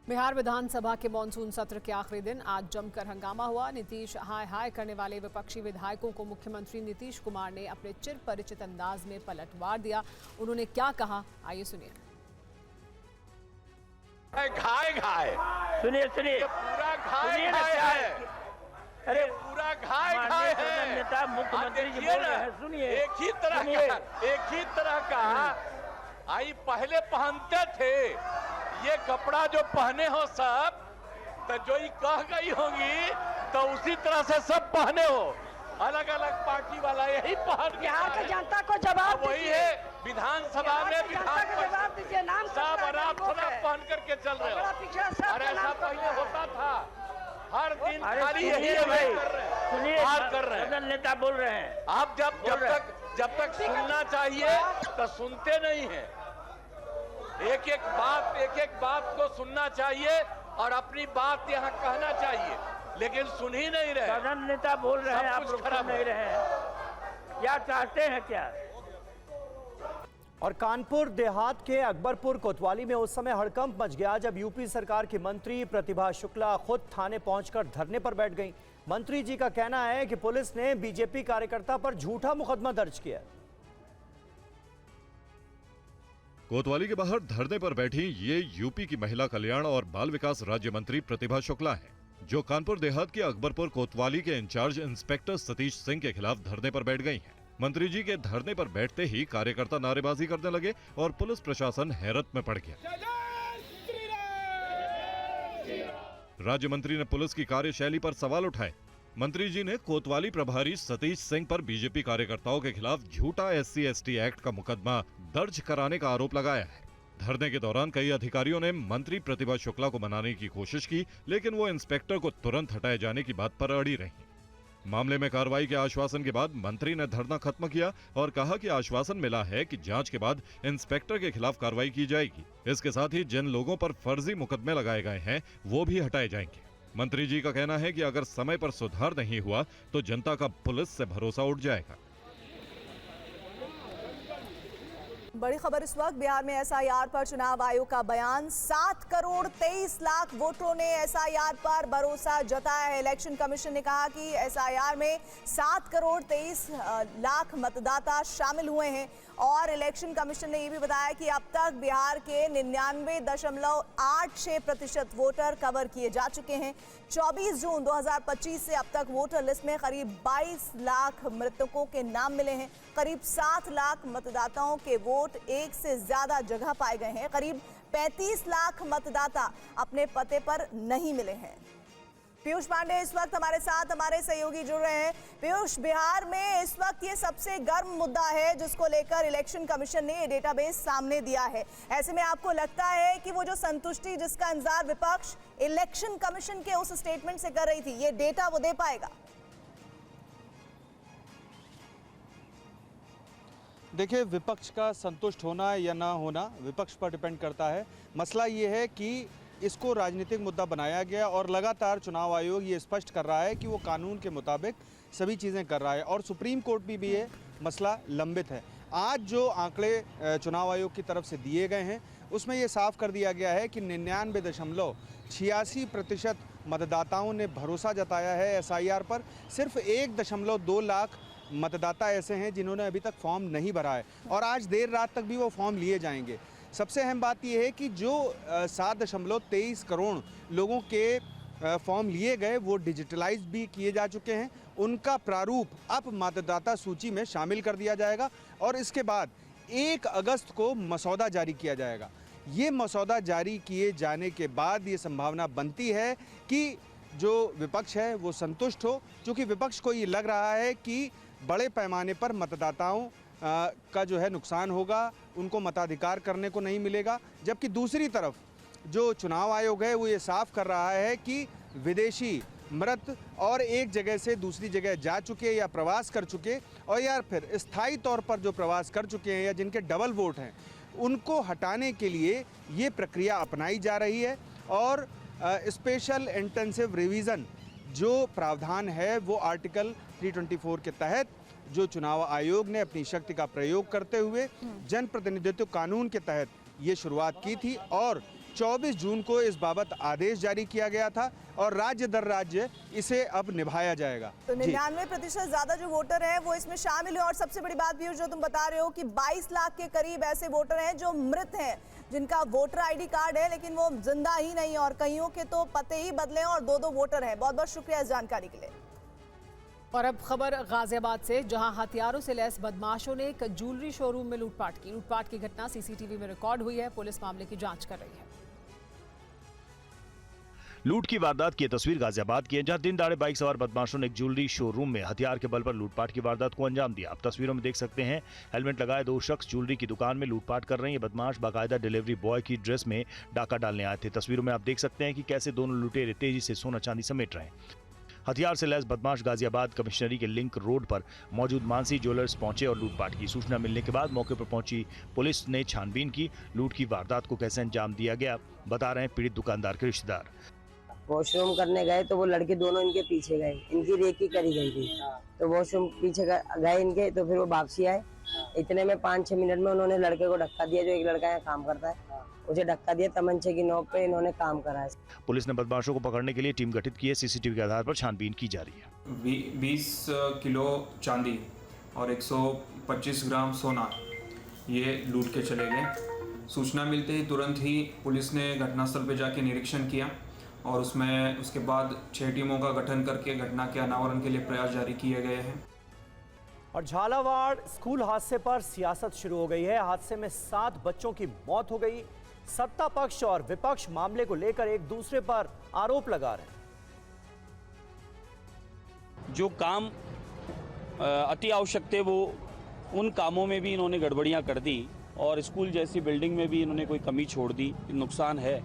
बिहार विधानसभा के मॉनसून सत्र के आखिरी दिन आज जमकर हंगामा हुआ। नीतीश हाय हाय करने वाले विपक्षी विधायकों को मुख्यमंत्री नीतीश कुमार ने अपने चिर परिचित अंदाज में पलटवार दिया। उन्होंने क्या कहा, आइए सुनिए। घाय घाय सुनिए पूरा घाय घाय है। अरे पूरा घाय घाय है। नेता मुख्यमंत्री जी बोल रहे हैं, सुनिए। एक ही तरह का आई पहले पहनते थे, ये कपड़ा जो पहने हो सब, तो जो ही कह गई होंगी तो उसी तरह से सब पहने हो। अलग अलग पार्टी वाला यही पहन बिहार की जनता को जवाब वही है विधानसभा में जवाब दीजिए। नाम सब आराम पहन करके चल रहे हो। और ऐसा पहले होता था, हर दिन खाली यही है भाई, सुनिए कर रहे हैं, नेता बोल रहे हैं। आप जब तक सुनना चाहिए तो सुनते नहीं है। एक एक बात को सुनना चाहिए और अपनी बात यहाँ कहना चाहिए, लेकिन सुन ही नहीं रहे। सदन नेता बोल रहे हैं, आप लोग सुन नहीं रहे हैं। क्या चाहते हैं क्या? और कानपुर देहात के अकबरपुर कोतवाली में उस समय हड़कंप मच गया जब यूपी सरकार की मंत्री प्रतिभा शुक्ला खुद थाने पहुंचकर धरने पर बैठ गईं। मंत्री जी का कहना है कि पुलिस ने बीजेपी कार्यकर्ता पर झूठा मुकदमा दर्ज किया। कोतवाली के बाहर धरने पर बैठी ये यूपी की महिला कल्याण और बाल विकास राज्य मंत्री प्रतिभा शुक्ला है, जो कानपुर देहात के अकबरपुर कोतवाली के इंचार्ज इंस्पेक्टर सतीश सिंह के खिलाफ धरने पर बैठ गई हैं। मंत्री जी के धरने पर बैठते ही कार्यकर्ता नारेबाजी करने लगे और पुलिस प्रशासन हैरत में पड़ गया। राज्य मंत्री ने पुलिस की कार्यशैली पर सवाल उठाए। मंत्री जी ने कोतवाली प्रभारी सतीश सिंह पर बीजेपी कार्यकर्ताओं के खिलाफ झूठा SC/ST एक्ट का मुकदमा दर्ज कराने का आरोप लगाया है। धरने के दौरान कई अधिकारियों ने मंत्री प्रतिभा शुक्ला को मनाने की कोशिश की, लेकिन वो इंस्पेक्टर को तुरंत हटाए जाने की बात पर अड़ी रही। मामले में कार्रवाई के आश्वासन के बाद मंत्री ने धरना खत्म किया और कहा कि आश्वासन मिला है कि जांच के बाद इंस्पेक्टर के खिलाफ कार्रवाई की जाएगी। इसके साथ ही जिन लोगों पर फर्जी मुकदमे लगाए गए हैं वो भी हटाए जाएंगे। मंत्री जी का कहना है कि अगर समय पर सुधार नहीं हुआ तो जनता का पुलिस से भरोसा उठ जाएगा। बड़ी खबर इस वक्त बिहार में SIR पर चुनाव आयोग का बयान। 7 करोड़ 23 लाख वोटरों ने SIR पर भरोसा जताया है। इलेक्शन कमीशन ने कहा कि SIR में 7 करोड़ 23 लाख मतदाता शामिल हुए हैं और इलेक्शन कमीशन ने यह भी बताया कि अब तक बिहार के 99.86% वोटर कवर किए जा चुके हैं। 24 जून 2025 से अब तक वोटर लिस्ट में करीब 22 लाख मृतकों के नाम मिले हैं। करीब 7 लाख मतदाताओं के वोट एक से ज्यादा जगह पाए गए हैं। करीब 35 लाख मतदाता अपने पते पर नहीं मिले हैं। पीयूष पांडे इस वक्त हमारे साथ, हमारे सहयोगी जुड़ रहे हैं। पीयूष, बिहार में इस वक्त ये सबसे गर्म मुद्दा है जिसको लेकर इलेक्शन कमीशन ने ये डेटाबेस सामने दिया है। ऐसे में आपको लगता है कि वो जो संतुष्टि जिसका इंतजार विपक्ष इलेक्शन कमीशन के उस स्टेटमेंट से कर रही थी, ये डेटा वो दे पाएगा? देखिए, विपक्ष का संतुष्ट होना या ना होना विपक्ष पर डिपेंड करता है। मसला ये है कि इसको राजनीतिक मुद्दा बनाया गया और लगातार चुनाव आयोग ये स्पष्ट कर रहा है कि वो कानून के मुताबिक सभी चीज़ें कर रहा है और सुप्रीम कोर्ट भी ये मसला लंबित है। आज जो आंकड़े चुनाव आयोग की तरफ से दिए गए हैं उसमें ये साफ कर दिया गया है कि 99.86% मतदाताओं ने भरोसा जताया है SIR पर। सिर्फ 1.2 लाख मतदाता ऐसे हैं जिन्होंने अभी तक फॉर्म नहीं भरा है और आज देर रात तक भी वो फॉर्म लिए जाएंगे। सबसे अहम बात यह है कि जो 7.23 करोड़ लोगों के फॉर्म लिए गए वो डिजिटलाइज भी किए जा चुके हैं। उनका प्रारूप अब मतदाता सूची में शामिल कर दिया जाएगा और इसके बाद 1 अगस्त को मसौदा जारी किया जाएगा। ये मसौदा जारी किए जाने के बाद ये संभावना बनती है कि जो विपक्ष है वो संतुष्ट हो, क्योंकि विपक्ष को ये लग रहा है कि बड़े पैमाने पर मतदाताओं का जो है नुकसान होगा, उनको मताधिकार करने को नहीं मिलेगा। जबकि दूसरी तरफ जो चुनाव आयोग है वो ये साफ कर रहा है कि विदेशी मृत और एक जगह से दूसरी जगह जा चुके या प्रवास कर चुके और या फिर स्थायी तौर पर जो प्रवास कर चुके हैं या जिनके डबल वोट हैं उनको हटाने के लिए ये प्रक्रिया अपनाई जा रही है। और स्पेशल इंटेंसिव रिवीजन जो प्रावधान है वो आर्टिकल 324 के तहत जो चुनाव आयोग ने अपनी शक्ति का प्रयोग करते हुए जनप्रतिनिधित्व कानून के तहत ये शुरुआत की थी और 24 जून को इस बाबत आदेश जारी किया गया था और राज्य दर राज्य इसे अब निभाया जाएगा। तो 99% ज्यादा जो वोटर हैं वो इसमें शामिल हुए और सबसे बड़ी बात भी जो तुम बता रहे हो कि 22 लाख के करीब ऐसे वोटर हैं जो मृत हैं, जिनका वोटर ID कार्ड है लेकिन वो जिंदा ही नहीं और कईयों के तो पते ही बदले और 2-2 वोटर हैं। बहुत बहुत शुक्रिया इस जानकारी के लिए। और अब खबर गाजियाबाद से, जहां हथियारों से लैस बदमाशों ने एक ज्वेलरी शोरूम में लूटपाट की। लूटपाट की घटना CCTV में रिकॉर्ड हुई है। पुलिस मामले की जांच कर रही है। लूट की वारदात की तस्वीर गाजियाबाद की है, जहां दिन दहाड़े बाइक सवार बदमाशों ने एक ज्वेलरी शोरूम में हथियार के बल पर लूटपाट की वारदात को अंजाम दिया। आप तस्वीरों में देख सकते हैं हेलमेट लगाए दो शख्स ज्वेलरी की दुकान में लूटपाट कर रहे हैं। ये बदमाश बाकायदा डिलीवरी बॉय की ड्रेस में डाका डालने आए थे। तस्वीरों में आप देख सकते हैं कि कैसे दोनों लुटेरे तेजी से सोना चांदी समेट रहे हैं। हथियार से लैस बदमाश गाजियाबाद कमिश्नरी के लिंक रोड पर मौजूद मानसी ज्वेलर्स पहुंचे और लूटपाट की सूचना मिलने के बाद मौके पर पहुंची पुलिस ने छानबीन की। लूट की वारदात को कैसे अंजाम दिया गया बता रहे हैं पीड़ित दुकानदार के रिश्तेदार। वॉशरूम करने गए तो वो लड़के दोनों इनके पीछे गए, इनकी रेकी करी गई थी, तो वॉशरूम पीछे गए इनके, तो फिर वो वापसी आए। इतने में 5-6 मिनट में उन्होंने लड़के को धक्का दिया, जो एक लड़का यहाँ काम करता है, उसे धक्का दिया। तमंचे की नोक पे इन्होंने काम करा है। पुलिस ने बदमाशों को पकड़ने के लिए टीम गठित की है। सीसीटीवी के आधार पर छानबीन की जा रही है। 20 किलो चांदी और 125 ग्राम सोना ये लूट के चले गए। सूचना मिलते ही तुरंत ही पुलिस ने घटनास्थल पर जाके निरीक्षण किया और उसके बाद 6 टीमों का गठन करके घटना के अनावरण के लिए प्रयास जारी किए गए हैं। और झालावाड़ स्कूल हादसे पर सियासत शुरू हो गई है। हादसे में 7 बच्चों की मौत हो गई। सत्ता पक्ष और विपक्ष मामले को लेकर एक दूसरे पर आरोप लगा रहे हैं। जो काम अति आवश्यक थे वो उन कामों में भी इन्होंने गड़बड़ियां कर दी और स्कूल जैसी बिल्डिंग में भी इन्होंने कोई कमी छोड़ दी। नुकसान है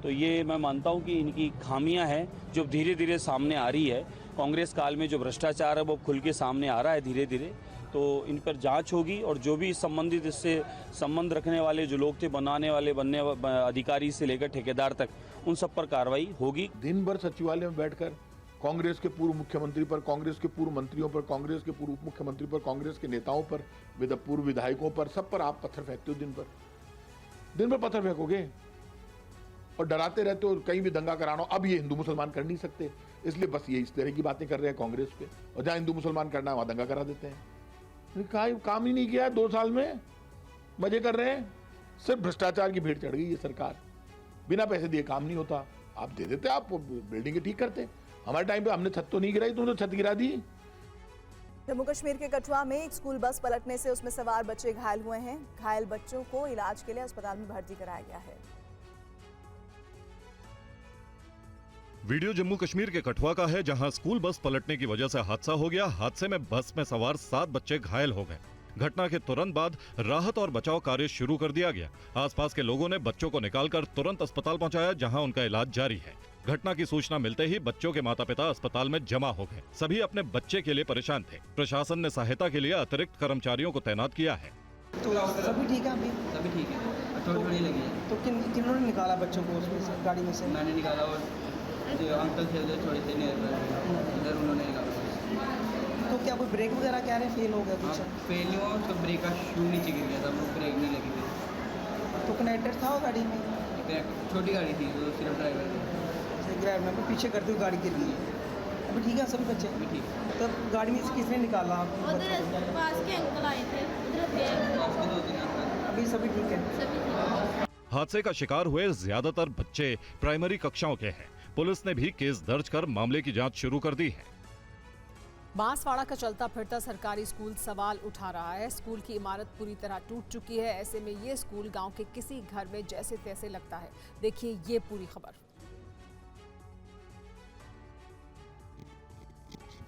तो ये मैं मानता हूं कि इनकी खामियां हैं जो धीरे धीरे सामने आ रही है। कांग्रेस काल में जो भ्रष्टाचार है वो खुल के सामने आ रहा है धीरे धीरे, तो इन पर जांच होगी और जो भी संबंधित इससे संबंध रखने वाले जो लोग थे, बनने अधिकारी से लेकर ठेकेदार तक, उन सब पर कार्रवाई होगी। दिन भर सचिवालय में बैठकर कांग्रेस के पूर्व मुख्यमंत्री पर, कांग्रेस के पूर्व मंत्रियों पर, कांग्रेस के पूर्व मुख्यमंत्री पर, कांग्रेस के नेताओं पर, पूर्व विधायकों पर, सब पर आप पत्थर फेंकते हो। दिन भर पत्थर फेंकोगे और डराते रहते हो कहीं भी दंगा कराना। अब ये हिंदू मुसलमान कर नहीं सकते, इसलिए बस ये इस तरह की बातें कर रहे हैं कांग्रेस पे, और जहां हिंदू मुसलमान करना है वहां दंगा करा देते हैं। काम ही नहीं किया है 2 साल में, मजे कर रहे हैं। सिर्फ भ्रष्टाचार की भीड़ चढ़ गई ये सरकार। बिना पैसे दिए काम नहीं होता। आप दे देते, आप बिल्डिंग ठीक करते। हमारे टाइम पे हमने छत तो नहीं गिराई, तुमने छत गिरा दी। जम्मू कश्मीर के कठुआ में एक स्कूल बस पलटने से उसमें सवार बच्चे घायल हुए हैं। घायल बच्चों को इलाज के लिए अस्पताल में भर्ती कराया गया है। वीडियो जम्मू कश्मीर के कठुआ का है, जहां स्कूल बस पलटने की वजह से हादसा हो गया। हादसे में बस में सवार 7 बच्चे घायल हो गए। घटना के तुरंत बाद राहत और बचाव कार्य शुरू कर दिया गया। आसपास के लोगों ने बच्चों को निकालकर तुरंत अस्पताल पहुंचाया, जहां उनका इलाज जारी है। घटना की सूचना मिलते ही बच्चों के माता पिता अस्पताल में जमा हो गए। सभी अपने बच्चे के लिए परेशान थे। प्रशासन ने सहायता के लिए अतिरिक्त कर्मचारियों को तैनात किया है। तो सभी ठीक है? अभी सभी ठीक है, थोड़ी लगी है। तो किन्होंने निकाला बच्चों को उसमें से, गाड़ी में से? मैंने निकाला और जो अंकल थे उधर थोड़ी थे इधर उन्होंने निकाला। तो क्या कोई ब्रेक वगैरह कह रहे फेल हो गया कुछ? फेल नहीं हुआ, तो ब्रेक का शू नीचे गिर गया था, वो ब्रेक नहीं लगी थी। तो कनेक्टर था वो गाड़ी में? छोटी गाड़ी थी, तो सिर्फ ड्राइवर थे। ड्राइवर में पीछे करते हुए गाड़ी गिर गई। अभी ठीक है सभी बच्चे? अभी ठीक। तो गाड़ी में से किसने निकाला? पास के अंकल आए थे, अभी सभी ठीक है? हादसे का शिकार हुए ज्यादातर बच्चे प्राइमरी कक्षाओं के हैं। पुलिस ने भी केस दर्ज कर मामले की जांच शुरू कर दी है। बांसवाड़ा का चलता फिरता सरकारी स्कूल सवाल उठा रहा है। स्कूल की इमारत पूरी तरह टूट चुकी है। ऐसे में ये स्कूल गांव के किसी घर में जैसे तैसे लगता है। देखिए ये पूरी खबर।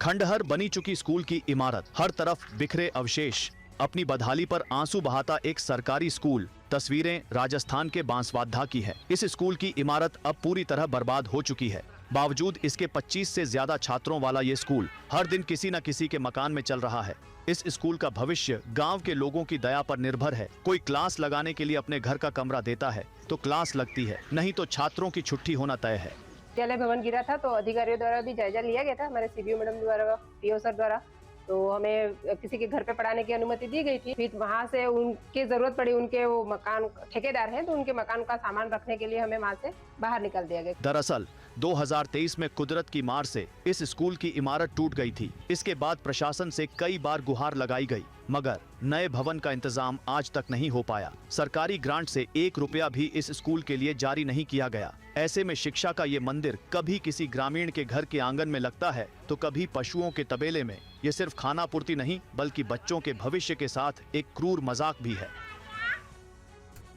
खंडहर बनी चुकी स्कूल की इमारत, हर तरफ बिखरे अवशेष, अपनी बदहाली पर आंसू बहाता एक सरकारी स्कूल। तस्वीरें राजस्थान के बांसवाड़ा की है। इस स्कूल की इमारत अब पूरी तरह बर्बाद हो चुकी है। बावजूद इसके 25 से ज्यादा छात्रों वाला ये स्कूल हर दिन किसी न किसी के मकान में चल रहा है। इस स्कूल का भविष्य गांव के लोगों की दया पर निर्भर है। कोई क्लास लगाने के लिए अपने घर का कमरा देता है तो क्लास लगती है, नहीं तो छात्रों की छुट्टी होना तय है। विद्यालय भवन गिरा था तो अधिकारियों द्वारा भी जायजा लिया गया था, हमारे सीबीओ मैडम द्वारा, पीओ सर द्वारा, तो हमें किसी के घर पे पढ़ाने की अनुमति दी गई थी। फिर वहाँ से उनकी जरूरत पड़ी, उनके वो मकान ठेकेदार हैं तो उनके मकान का सामान रखने के लिए हमें वहाँ से बाहर निकाल दिया गया। दरअसल 2023 में कुदरत की मार से इस स्कूल की इमारत टूट गई थी। इसके बाद प्रशासन से कई बार गुहार लगाई गई, मगर नए भवन का इंतजाम आज तक नहीं हो पाया। सरकारी ग्रांट से 1 रुपया भी इस स्कूल के लिए जारी नहीं किया गया। ऐसे में शिक्षा का ये मंदिर कभी किसी ग्रामीण के घर के आंगन में लगता है तो कभी पशुओं के तबेले में। ये सिर्फ खाना पूर्ति नहीं बल्कि बच्चों के भविष्य के साथ एक क्रूर मजाक भी है।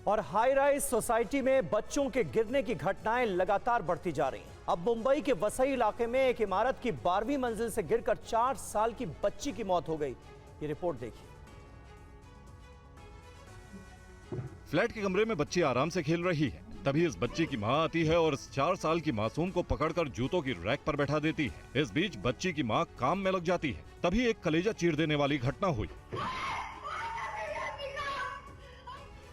और हाई राइज सोसाइटी में बच्चों के गिरने की घटनाएं लगातार बढ़ती जा रही हैं। अब मुंबई के वसई इलाके में एक इमारत की 12वीं मंजिल से गिरकर 4 साल की बच्ची की मौत हो गई। ये रिपोर्ट देखिए। फ्लैट के कमरे में बच्ची आराम से खेल रही है, तभी इस बच्ची की मां आती है और इस 4 साल की मासूम को पकड़कर जूतों की रैक पर बैठा देती है। इस बीच बच्ची की मां काम में लग जाती है, तभी एक कलेजा चीर देने वाली घटना हुई।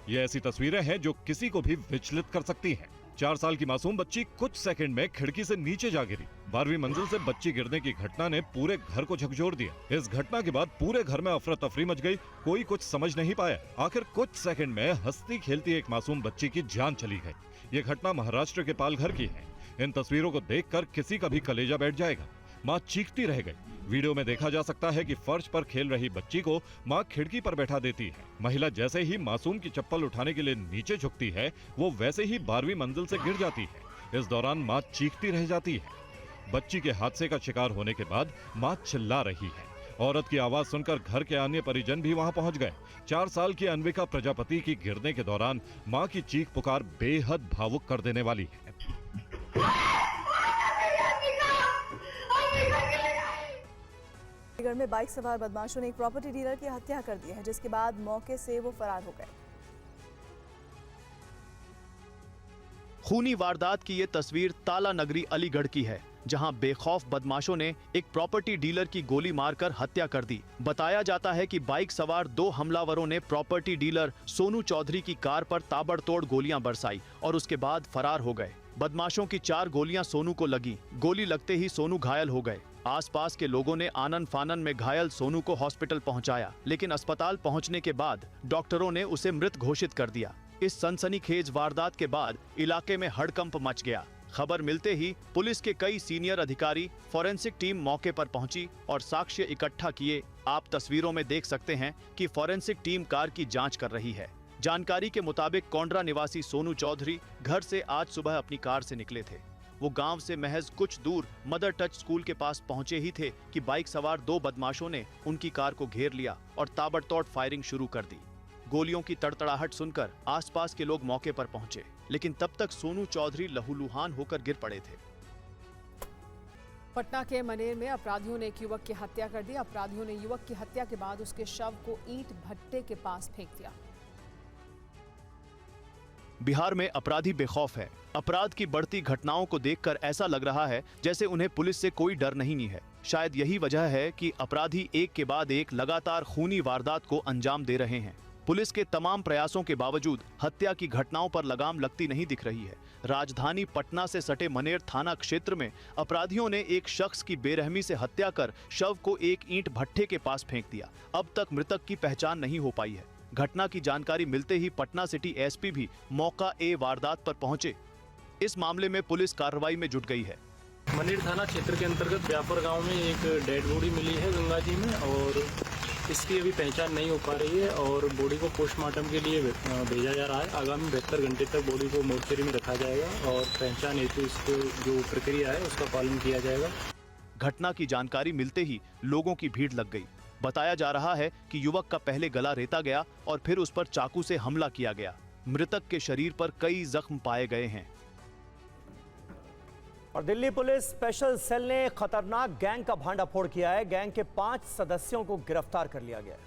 ये ऐसी तस्वीरें हैं जो किसी को भी विचलित कर सकती हैं। 4 साल की मासूम बच्ची कुछ सेकंड में खिड़की से नीचे जा गिरी। 12वीं मंजिल से बच्ची गिरने की घटना ने पूरे घर को झकझोर दिया। इस घटना के बाद पूरे घर में अफरा तफरी मच गई। कोई कुछ समझ नहीं पाया। आखिर कुछ सेकंड में हंसती खेलती एक मासूम बच्ची की जान चली गई। ये घटना महाराष्ट्र के पालघर की है। इन तस्वीरों को देखकर किसी का भी कलेजा बैठ जाएगा। मां चीखती रह गई। वीडियो में देखा जा सकता है कि फर्श पर खेल रही बच्ची को मां खिड़की पर बैठा देती है। महिला जैसे ही मासूम की चप्पल उठाने के लिए नीचे झुकती है, वो वैसे ही 12वीं मंजिल से गिर जाती है। इस दौरान मां चीखती रह जाती है। बच्ची के हादसे का शिकार होने के बाद मां चिल्ला रही है। औरत की आवाज सुनकर घर के अन्य परिजन भी वहां पहुंच गए। 4 साल की अन्विका प्रजापति की गिरने के दौरान मां की चीख पुकार बेहद भावुक कर देने वाली है। चंडीगढ़ में बाइक सवार बदमाशों ने एक प्रॉपर्टी डीलर की हत्या कर दी है, जिसके बाद मौके से वो फरार हो गए। खूनी वारदात की ये तस्वीर ताला नगरी अलीगढ़ की है, जहां बेखौफ बदमाशों ने एक प्रॉपर्टी डीलर की गोली मारकर हत्या कर दी। बताया जाता है कि बाइक सवार 2 हमलावरों ने प्रॉपर्टी डीलर सोनू चौधरी की कार पर ताबड़तोड़ गोलियां बरसाई और उसके बाद फरार हो गए। बदमाशों की 4 गोलियां सोनू को लगी। गोली लगते ही सोनू घायल हो गए। आसपास के लोगों ने आनन फानन में घायल सोनू को हॉस्पिटल पहुंचाया, लेकिन अस्पताल पहुंचने के बाद डॉक्टरों ने उसे मृत घोषित कर दिया। इस सनसनीखेज वारदात के बाद इलाके में हड़कंप मच गया। खबर मिलते ही पुलिस के कई सीनियर अधिकारी, फॉरेंसिक टीम मौके पर पहुंची और साक्ष्य इकट्ठा किए। आप तस्वीरों में देख सकते हैं कि फॉरेंसिक टीम कार की जांच कर रही है। जानकारी के मुताबिक कोंड्रा निवासी सोनू चौधरी घर से आज सुबह अपनी कार से निकले थे। वो गांव से महज कुछ दूर मदर टच स्कूल के पास पहुंचे ही थे कि बाइक सवार 2 बदमाशों ने उनकी कार को घेर लिया और ताबड़तोड़ फायरिंग शुरू कर दी। गोलियों की तड़तड़ाहट सुनकर आसपास के लोग मौके पर पहुंचे, लेकिन तब तक सोनू चौधरी लहूलुहान होकर गिर पड़े थे। पटना के मनेर में अपराधियों ने एक युवक की हत्या कर दी। अपराधियों ने युवक की हत्या के बाद उसके शव को ईंट भट्टे के पास फेंक दिया। बिहार में अपराधी बेखौफ है। अपराध की बढ़ती घटनाओं को देखकर ऐसा लग रहा है जैसे उन्हें पुलिस से कोई डर नहीं है। शायद यही वजह है कि अपराधी एक के बाद एक लगातार खूनी वारदात को अंजाम दे रहे हैं। पुलिस के तमाम प्रयासों के बावजूद हत्या की घटनाओं पर लगाम लगती नहीं दिख रही है। राजधानी पटना से सटे मनेर थाना क्षेत्र में अपराधियों ने एक शख्स की बेरहमी से हत्या कर शव को एक ईंट भट्ठे के पास फेंक दिया। अब तक मृतक की पहचान नहीं हो पाई है। घटना की जानकारी मिलते ही पटना सिटी एसपी भी मौका ए वारदात पर पहुंचे। इस मामले में पुलिस कार्रवाई में जुट गई है। मनेर थाना क्षेत्र के अंतर्गत व्यापर गांव में एक डेड बॉडी मिली है गंगा जी में, और इसकी अभी पहचान नहीं हो पा रही है और बॉडी को पोस्टमार्टम के लिए भेजा जा रहा है। आगामी 72 घंटे तक बॉडी को मोर्चरी में रखा जाएगा और पहचान हेतु इसको जो प्रक्रिया है उसका पालन किया जाएगा। घटना की जानकारी मिलते ही लोगों की भीड़ लग गई। बताया जा रहा है कि युवक का पहले गला रेता गया और फिर उस पर चाकू से हमला किया गया। मृतक के शरीर पर कई जख्म पाए गए हैं। और दिल्ली पुलिस स्पेशल सेल ने खतरनाक गैंग का भांडाफोड़ किया है। गैंग के 5 सदस्यों को गिरफ्तार कर लिया गया है।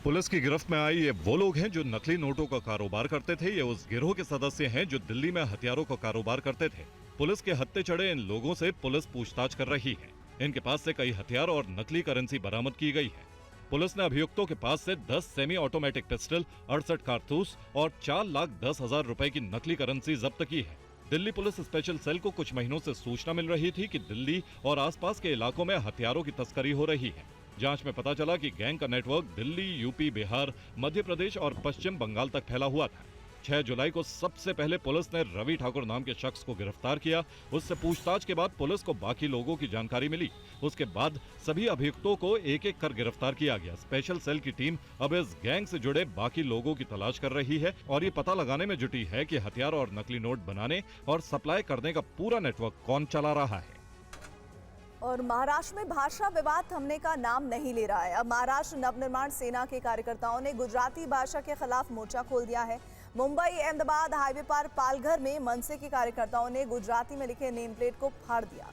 पुलिस की गिरफ्त में आई ये वो लोग हैं जो नकली नोटों का कारोबार करते थे। ये उस गिरोह के सदस्य हैं जो दिल्ली में हथियारों का कारोबार करते थे। पुलिस के हत्थे चढ़े इन लोगों से पुलिस पूछताछ कर रही है। इनके पास से कई हथियार और नकली करेंसी बरामद की गई है। पुलिस ने अभियुक्तों के पास से 10 सेमी ऑटोमेटिक पिस्टल, 68 कारतूस और 4,10,000 रुपए की नकली करेंसी जब्त की है। दिल्ली पुलिस स्पेशल सेल को कुछ महीनों से सूचना मिल रही थी कि दिल्ली और आसपास के इलाकों में हथियारों की तस्करी हो रही है। जांच में पता चला कि गैंग का नेटवर्क दिल्ली, यूपी, बिहार, मध्य प्रदेश और पश्चिम बंगाल तक फैला हुआ था। 6 जुलाई को सबसे पहले पुलिस ने रवि ठाकुर नाम के शख्स को गिरफ्तार किया। उससे पूछताछ के बाद पुलिस को बाकी लोगों की जानकारी मिली। उसके बाद सभी अभियुक्तों को एक एक कर गिरफ्तार किया गया। स्पेशल सेल की टीम अब इस गैंग से जुड़े बाकी लोगों की तलाश कर रही है और ये पता लगाने में जुटी है कि हथियार और नकली नोट बनाने और सप्लाई करने का पूरा नेटवर्क कौन चला रहा है। और महाराष्ट्र में भाषा विवाद थमने का नाम नहीं ले रहा है। अब महाराष्ट्र नवनिर्माण सेना के कार्यकर्ताओं ने गुजराती भाषा के खिलाफ मोर्चा खोल दिया है। मुंबई अहमदाबाद हाईवे पर पालघर में मनसे के कार्यकर्ताओं ने गुजराती में लिखे नेम प्लेट को फाड़ दिया।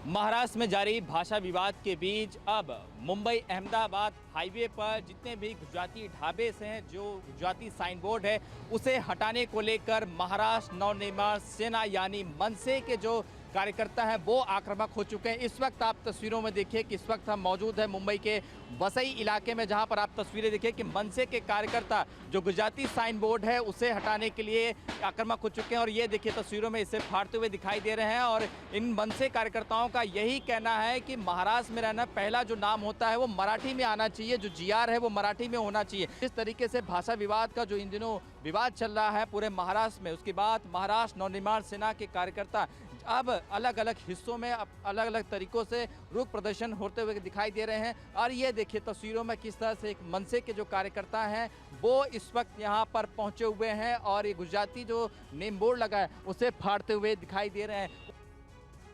महाराष्ट्र में जारी भाषा विवाद के बीच अब मुंबई अहमदाबाद हाईवे पर जितने भी गुजराती ढाबे हैं, जो गुजराती साइन बोर्ड है, उसे हटाने को लेकर महाराष्ट्र नवनिर्माण सेना यानी मनसे के जो कार्यकर्ता हैं वो आक्रामक हो चुके हैं। इस वक्त आप तस्वीरों में देखिए कि इस वक्त हम मौजूद हैं मुंबई के वसई इलाके में, जहां पर आप तस्वीरें देखिए कि मनसे के कार्यकर्ता जो गुजराती साइन बोर्ड है उसे हटाने के लिए आक्रामक हो चुके हैं। और ये देखिए तस्वीरों में इसे फाड़ते हुए दिखाई दे रहे हैं। और इन मनसे कार्यकर्ताओं का यही कहना है कि महाराष्ट्र में रहना, पहला जो नाम होता है वो मराठी में आना चाहिए, जो GR है वो मराठी में होना चाहिए। इस तरीके से भाषा विवाद का जो इन दिनों विवाद चल रहा है पूरे महाराष्ट्र में, उसके बाद महाराष्ट्र नवनिर्माण सेना के कार्यकर्ता अब अलग अलग हिस्सों में अलग अलग तरीकों से रोष प्रदर्शन होते हुए दिखाई दे रहे हैं। और ये देखिए तस्वीरों में किस तरह से एक मनसे के जो कार्यकर्ता हैं वो इस वक्त यहाँ पर पहुँचे हुए हैं और ये गुजराती जो नेम बोर्ड लगा है उसे फाड़ते हुए दिखाई दे रहे हैं।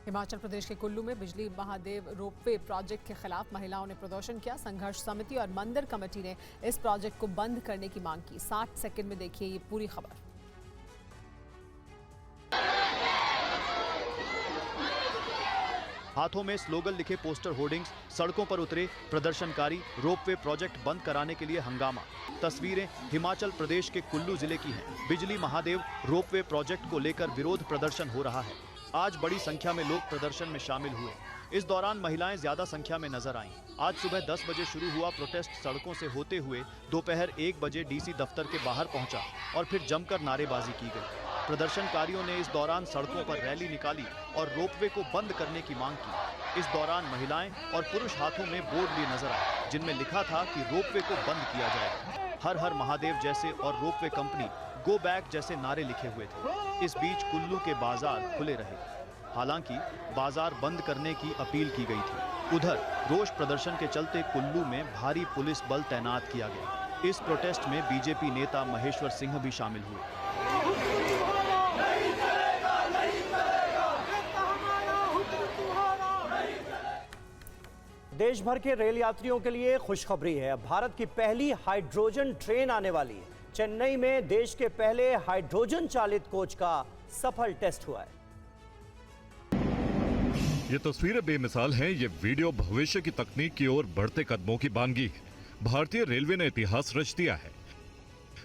हिमाचल प्रदेश के कुल्लू में बिजली महादेव रोपवे प्रोजेक्ट के खिलाफ महिलाओं ने प्रदर्शन किया। संघर्ष समिति और मंदिर कमेटी ने इस प्रोजेक्ट को बंद करने की मांग की। 60 सेकंड में देखिए ये पूरी खबर। हाथों में स्लोगन लिखे पोस्टर होर्डिंग्स, सड़कों पर उतरे प्रदर्शनकारी, रोपवे प्रोजेक्ट बंद कराने के लिए हंगामा। तस्वीरें हिमाचल प्रदेश के कुल्लू जिले की हैं। बिजली महादेव रोपवे प्रोजेक्ट को लेकर विरोध प्रदर्शन हो रहा है। आज बड़ी संख्या में लोग प्रदर्शन में शामिल हुए। इस दौरान महिलाएं ज्यादा संख्या में नजर आईं। आज सुबह 10 बजे शुरू हुआ प्रोटेस्ट सड़कों से होते हुए दोपहर 1 बजे DC दफ्तर के बाहर पहुंचा और फिर जमकर नारेबाजी की गई। प्रदर्शनकारियों ने इस दौरान सड़कों पर रैली निकाली और रोपवे को बंद करने की मांग की। इस दौरान महिलाएं और पुरुष हाथों में बोर्ड लिए नजर आए जिनमें लिखा था कि रोपवे को बंद किया जाएगा। हर हर महादेव जैसे और रोपवे कंपनी गो बैक जैसे नारे लिखे हुए थे। इस बीच कुल्लू के बाजार खुले रहे, हालांकि बाजार बंद करने की अपील की गई थी। उधर रोष प्रदर्शन के चलते कुल्लू में भारी पुलिस बल तैनात किया गया। इस प्रोटेस्ट में बीजेपी नेता महेश्वर सिंह भी शामिल हुए। देश भर के रेल यात्रियों के लिए खुशखबरी है। भारत की पहली हाइड्रोजन ट्रेन आने वाली है। चेन्नई में देश के पहले हाइड्रोजन चालित कोच का सफल टेस्ट हुआ है। ये तस्वीरें बेमिसाल हैं। ये वीडियो भविष्य की तकनीक की ओर बढ़ते कदमों की बानगी है। भारतीय रेलवे ने इतिहास रच दिया है।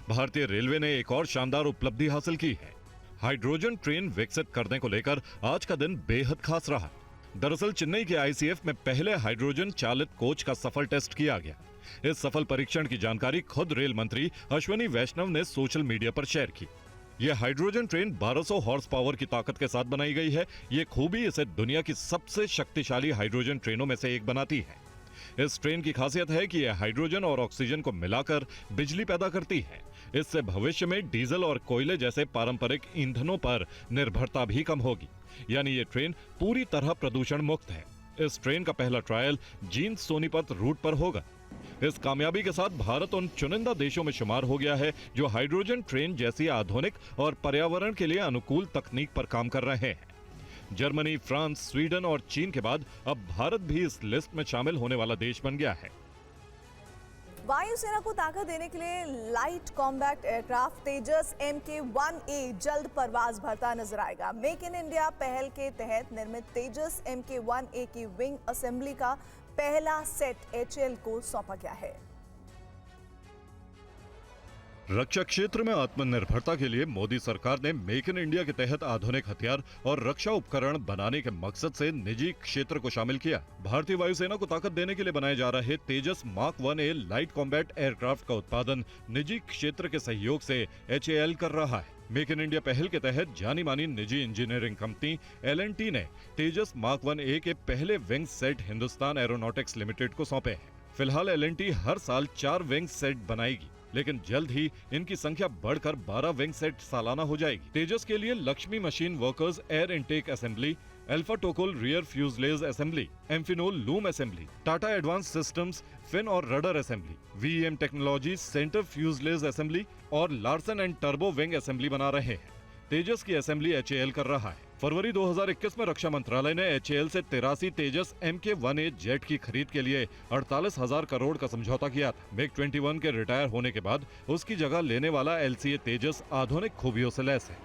भारतीय रेलवे ने एक और शानदार उपलब्धि हासिल की है। हाइड्रोजन ट्रेन विकसित करने को लेकर आज का दिन बेहद खास रहा। दरअसल चेन्नई के ICF में पहले हाइड्रोजन चालित कोच का सफल टेस्ट किया गया। इस सफल परीक्षण की जानकारी खुद रेल मंत्री अश्विनी वैष्णव ने सोशल मीडिया पर शेयर की। यह हाइड्रोजन ट्रेन 1200 हॉर्स पावर की ताकत के साथ बनाई गई है। ये खूबी इसे दुनिया की सबसे शक्तिशाली हाइड्रोजन ट्रेनों में से एक बनाती है। इस ट्रेन की खासियत है कि यह हाइड्रोजन और ऑक्सीजन को मिलाकर बिजली पैदा करती है। इससे भविष्य में डीजल और कोयले जैसे पारंपरिक ईंधनों पर निर्भरता भी कम होगी। यानी ये ट्रेन पूरी तरह प्रदूषण मुक्त है। इस ट्रेन का पहला ट्रायल जींद सोनीपत रूट पर होगा। इस कामयाबी के साथ भारत उन चुनिंदा देशों में शुमार हो गया है जो हाइड्रोजन ट्रेन जैसी आधुनिक और पर्यावरण के लिए अनुकूल तकनीक पर काम कर रहे हैं। जर्मनी, फ्रांस, स्वीडन और चीन के बाद अब भारत भी इस लिस्ट में शामिल होने वाला देश बन गया है। वायुसेना को ताकत देने के लिए लाइट कॉम्बैट एयरक्राफ्ट तेजस MK-1A जल्द परवाज भरता नजर आएगा। मेक इन इंडिया पहल के तहत निर्मित तेजस MK-1A की विंग असेंबली का पहला सेट HAL को सौंपा गया है। रक्षा क्षेत्र में आत्मनिर्भरता के लिए मोदी सरकार ने मेक इन इंडिया के तहत आधुनिक हथियार और रक्षा उपकरण बनाने के मकसद से निजी क्षेत्र को शामिल किया। भारतीय वायुसेना को ताकत देने के लिए बनाए जा रहे तेजस Mark 1A light combat aircraft का उत्पादन निजी क्षेत्र के सहयोग से HAL कर रहा है। मेक इन इंडिया पहल के तहत जानी मानी निजी इंजीनियरिंग कंपनी L&T ने तेजस Mark 1A के पहले wing set Hindustan aeronautics limited को सौंपे हैं। फिलहाल L&T हर साल 4 विंग सेट बनाएगी, लेकिन जल्द ही इनकी संख्या बढ़कर 12 विंग सेट सालाना हो जाएगी। तेजस के लिए Lakshmi machine workers air intake assembly, alpha Tocol rear fuselage assembly, Amphenol loom assembly, Tata advance systems fin और rudder assembly, VEM technology centre fuselage assembly और लार्सन एंड टर्बो विंग असेंबली बना रहे हैं। तेजस की असेंबली HAL कर रहा है। फरवरी 2021 में रक्षा मंत्रालय ने HAL से 83 तेजस MK-1A जेट की खरीद के लिए 48,000 करोड़ का समझौता किया था। MiG-21 के रिटायर होने के बाद उसकी जगह लेने वाला LCA तेजस आधुनिक खूबियों से लैस है।